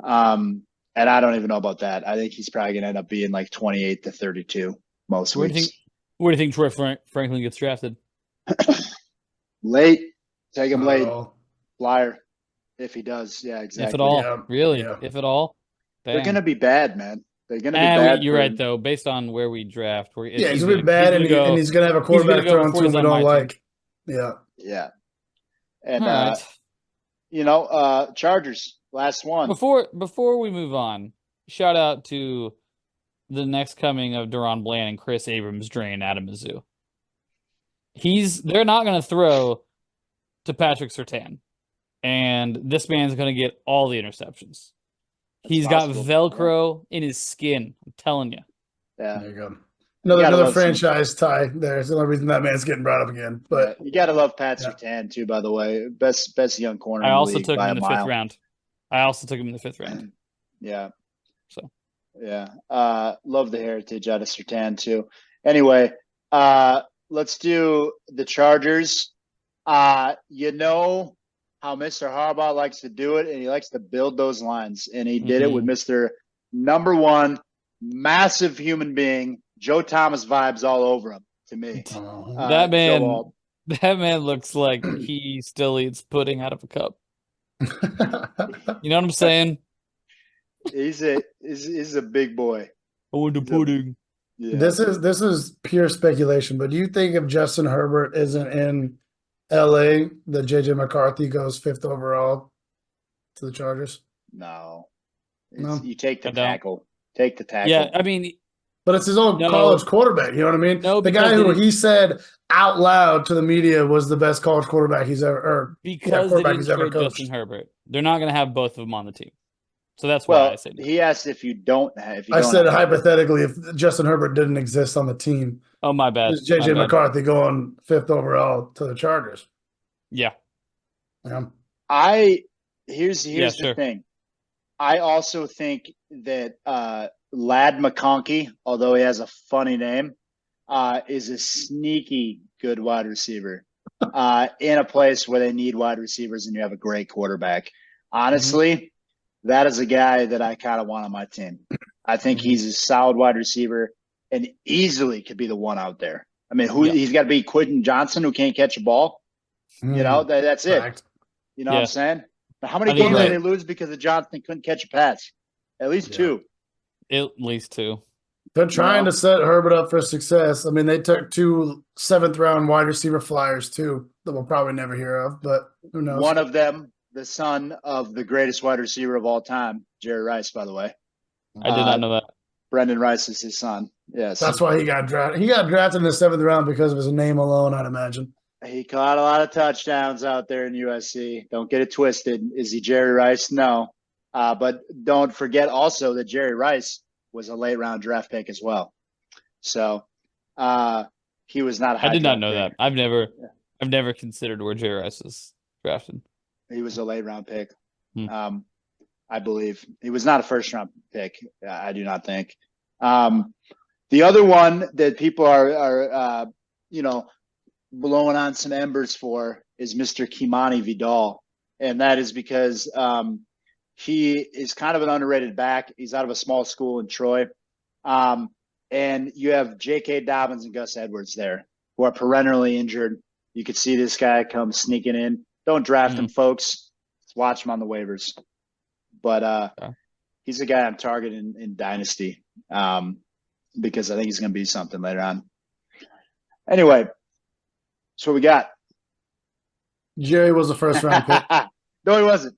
and I don't even know about that. I think he's probably going to end up being like 28 to 32 most weeks. Where do you think Troy Franklin gets drafted? Late. Take him late. Flyer. If he does. Yeah, exactly. If at all. Yeah. Really? Yeah. If at all? Dang. They're going to be bad, man. They're going to be bad. You're right, though. Based on where we draft. He's going to be bad, and he's going to have a quarterback thrown to him we don't like. Yeah. Yeah. And, right. Chargers, last one. Before we move on, shout out to the next coming of Deron Bland and Chris Abrams drain out of Mizzou. They're not going to throw to Patrick Surtain, and this man's going to get all the interceptions. He's got Velcro in his skin. I'm telling you. Yeah. There you go. Another franchise tie there. It's the only reason that man's getting brought up again. But you got to love Pat Surtain too, by the way. Best young corner. I in the also league took him by in the a mile. 5th round. I also took him in the 5th round. Yeah. So yeah. Love the heritage out of Surtain too. Anyway, let's do the Chargers. You know how Mr. Harbaugh likes to do it, and he likes to build those lines. And he did it with Mr. Number One, massive human being, Joe Thomas vibes all over him to me. That man looks like he still eats pudding out of a cup. You know what I'm saying? He's a big boy. I want the pudding. Yeah. This is pure speculation, but do you think if Justin Herbert isn't in LA, that JJ McCarthy goes 5th overall to the Chargers? No. You take the tackle. Take the tackle. Yeah, I mean, but it's his old college quarterback. You know what I mean? No, the guy who he said out loud to the media was the best college quarterback he's ever, or because they didn't trade Justin Herbert. They're not going to have both of them on the team. So that's why I said no. He asked if you don't have. I said hypothetically, if Justin Herbert didn't exist on the team. Oh, my bad. Is JJ McCarthy going 5th overall to the Chargers? Yeah. Here's the thing. I also think that Lad McConkey, although he has a funny name, is a sneaky good wide receiver in a place where they need wide receivers and you have a great quarterback. Honestly, that is a guy that I kind of want on my team. I think he's a solid wide receiver and easily could be the one out there. I mean, he's got to be Quentin Johnson who can't catch a ball. You know, that's it. You know what I'm saying? How many games did they lose because of Johnson couldn't catch a pass? At least 2. At least 2. They're trying to set Herbert up for success. I mean, they took 2 7th-round wide receiver flyers, too, that we'll probably never hear of, but who knows? One of them, the son of the greatest wide receiver of all time, Jerry Rice, by the way. I did not know that. Brendan Rice is his son. Yes. That's why he got drafted. He got drafted in the 7th round because of his name alone, I'd imagine. He caught a lot of touchdowns out there in USC. Don't get it twisted. Is he Jerry Rice? No. But don't forget also that Jerry Rice was a late-round draft pick as well. So he was not a high I did not know that. I've never considered where Jerry Rice was drafted. He was a late-round pick, I believe. He was not a first-round pick, I do not think. The other one that people are blowing on some embers for is Mr. Kimani Vidal. And that is because he is kind of an underrated back. He's out of a small school in Troy. And you have J.K. Dobbins and Gus Edwards there who are perennially injured. You could see this guy come sneaking in. Don't draft him, folks. Just watch him on the waivers. But he's a guy I'm targeting in Dynasty because I think he's going to be something later on. Anyway, that's what we got. Jerry was a 1st-round pick. No, he wasn't.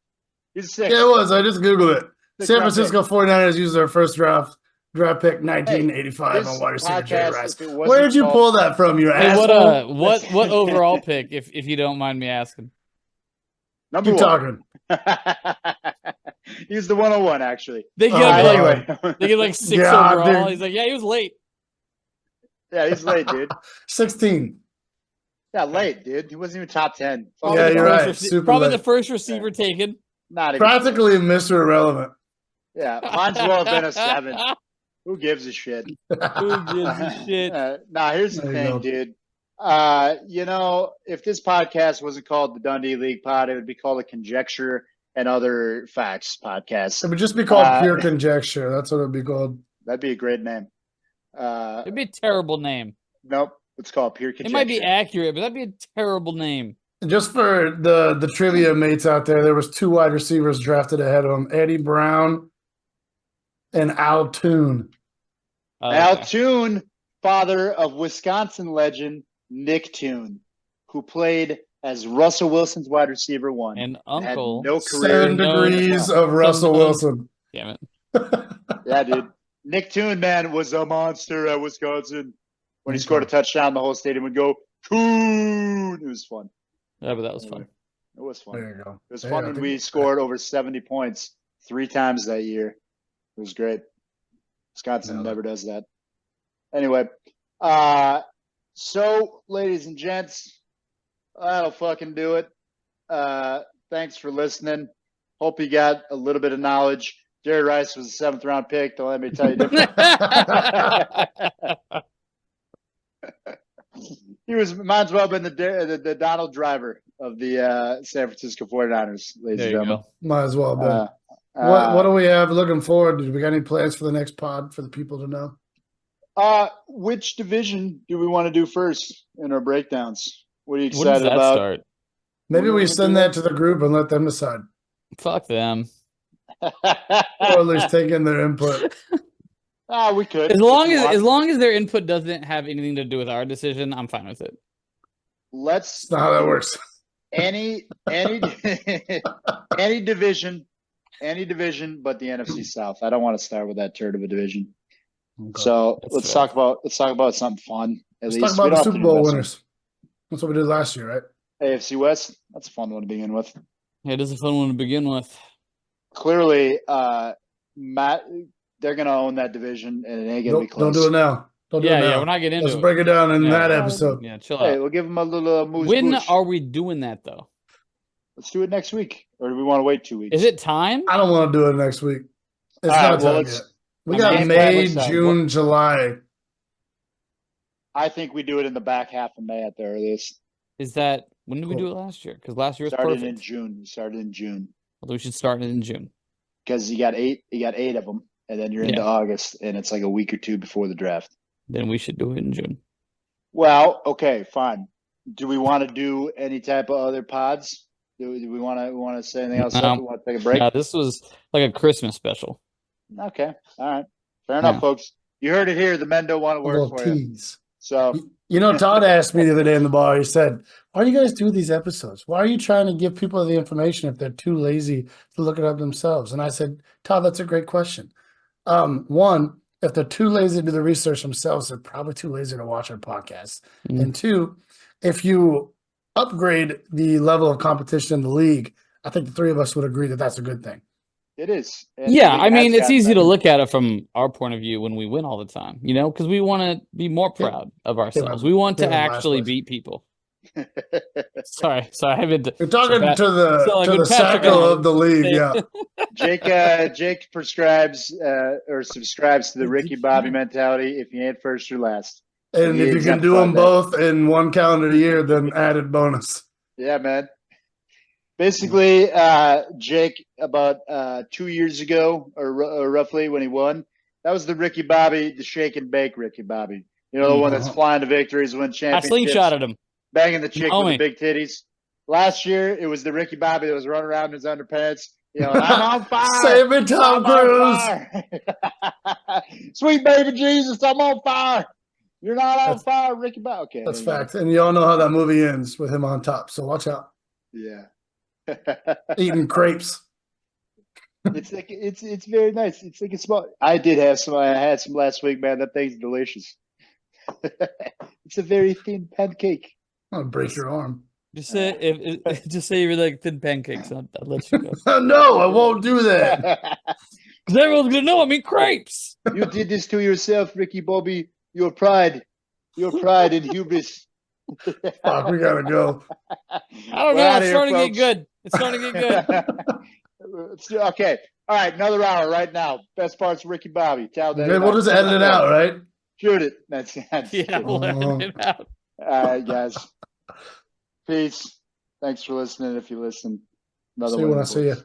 He's 6. Yeah, it was. I just Googled it. San Francisco 49ers used their first draft pick 1985 on wide receiver Jerry Rice. Where did you pull that from, you asshole? What overall pick, if you don't mind me asking? Number Keep 1. He's the 101, actually. They get like 6 overall. Dude. He's like, he was late. Yeah, he's late, dude. 16. Yeah, late, dude. He wasn't even top 10. Yeah, you're right. Probably the first receiver taken. Not practically Mr. Irrelevant. Yeah, might as well have been a 7. Who gives a shit? Who gives a shit? Here's the thing, dude. If this podcast wasn't called the Dundee League Pod, it would be called a Conjecture and Other Facts podcast. It would just be called Pure Conjecture. That's what it would be called. That'd be a great name. It'd be a terrible name. Nope. It's called Pure Conjecture. It might be accurate, but that'd be a terrible name. Just for the trivia mates out there, there was 2 wide receivers drafted ahead of him, Eddie Brown and Al Toon. Al Toon, father of Wisconsin legend Nick Toon, who played as Russell Wilson's wide receiver 1. And uncle. Had no career. 7 degrees of Russell Wilson. Damn it. Yeah, dude. Nick Toon, man, was a monster at Wisconsin. When he scored a touchdown, the whole stadium would go, Toon! It was fun. Yeah, but that was fun. It was fun. There you go. It was fun when we scored over 70 points 3 times that year. It was great. Wisconsin never does that. Anyway, so ladies and gents, that'll fucking do it. Thanks for listening. Hope you got a little bit of knowledge. Jerry Rice was a 7th round pick. Don't let me tell you different. He might as well have been the Donald Driver of the San Francisco 49ers, ladies and gentlemen. Might as well have been. What do we have looking forward? Do we got any plans for the next pod for the people to know? Which division do we want to do first in our breakdowns? What are you When does excited that about? start? Maybe we send that to the group and let them decide. Fuck them. Or at least take in their input. We could. As long as their input doesn't have anything to do with our decision, I'm fine with it. Let's That's not how that works. Any division, but the NFC South. I don't want to start with that turd of a division. Okay. So let's talk about something fun. Let's talk about the Super Bowl winners. That's what we did last year, right? AFC West. That's a fun one to begin with. Yeah, it is a fun one to begin with. Clearly, Matt, they're going to own that division, and it ain't going to be close. Don't do it now. Don't do it now. Yeah, we're not getting into it. Let's break it down in that episode. Yeah, chill out. Hey, we'll give them a little moose. When are we doing that, though? Let's do it next week. Or do we want to wait 2 weeks? Is it time? I don't want to do it next week. It's not time yet. We got May, June, July. I think we do it in the back half of May at the earliest. Is that when did we do it last year? Because last year was started perfect. in June. We started in June. Well, we should start it in June. Because you got eight of them, and then you're into August, and it's like a week or two before the draft. Then we should do it in June. Well, okay, fine. Do we want to do any type of other pods? Do we want to say anything else? No. We want to take a break? Yeah, this was like a Christmas special. Okay, all right, fair enough, folks. You heard it here. The men don't want to work for tease. You. So Todd asked me the other day in the bar. He said, "Why do you guys do these episodes? Why are you trying to give people the information if they're too lazy to look it up themselves?" And I said, "Todd, that's a great question. One, if they're too lazy to do the research themselves, they're probably too lazy to watch our podcast. Mm-hmm. And two, if you upgrade the level of competition in the league, I think the three of us would agree that that's a good thing." It is. I mean, it's easy to look at it from our point of view when we win all the time, because we want to be more proud of ourselves. We want to actually beat people. Sorry, I've been. You're talking to the Sacco of the league, yeah. Jake prescribes or subscribes to the Ricky Bobby mentality. If you ain't first, you're last. And if you can do them both in one calendar year, then added bonus. Yeah, man. Basically, Jake, about 2 years ago, or roughly when he won, that was the Ricky Bobby, the shake and bake Ricky Bobby. The one that's flying to victories, win championships. I slingshotted him. Banging the chick with the big titties. Last year, it was the Ricky Bobby that was running around in his underpants. I'm on fire. Save me, Tom Cruise. Sweet baby Jesus, I'm on fire. You're not on fire, Ricky Bobby. Okay, that's fact. And you all know how that movie ends with him on top. So watch out. Yeah. Eating crepes. It's like it's very nice. It's like a small. I had some last week, man. That thing's delicious. It's a very thin pancake. I'll break your arm. Just say you really like thin pancakes. I'll let you go. No, I won't do that. Because everyone's gonna know I mean crepes. You did this to yourself, Ricky Bobby. Your pride and hubris. Fuck, we gotta go. I don't know. It's starting to get good. It's starting to get good. Okay. All right. Another hour right now. Best parts of Ricky Bobby. We'll just edit it out, right? Shoot it. That's we'll edit it out. All right, guys. Peace. Thanks for listening. If you listen, See you when I see you.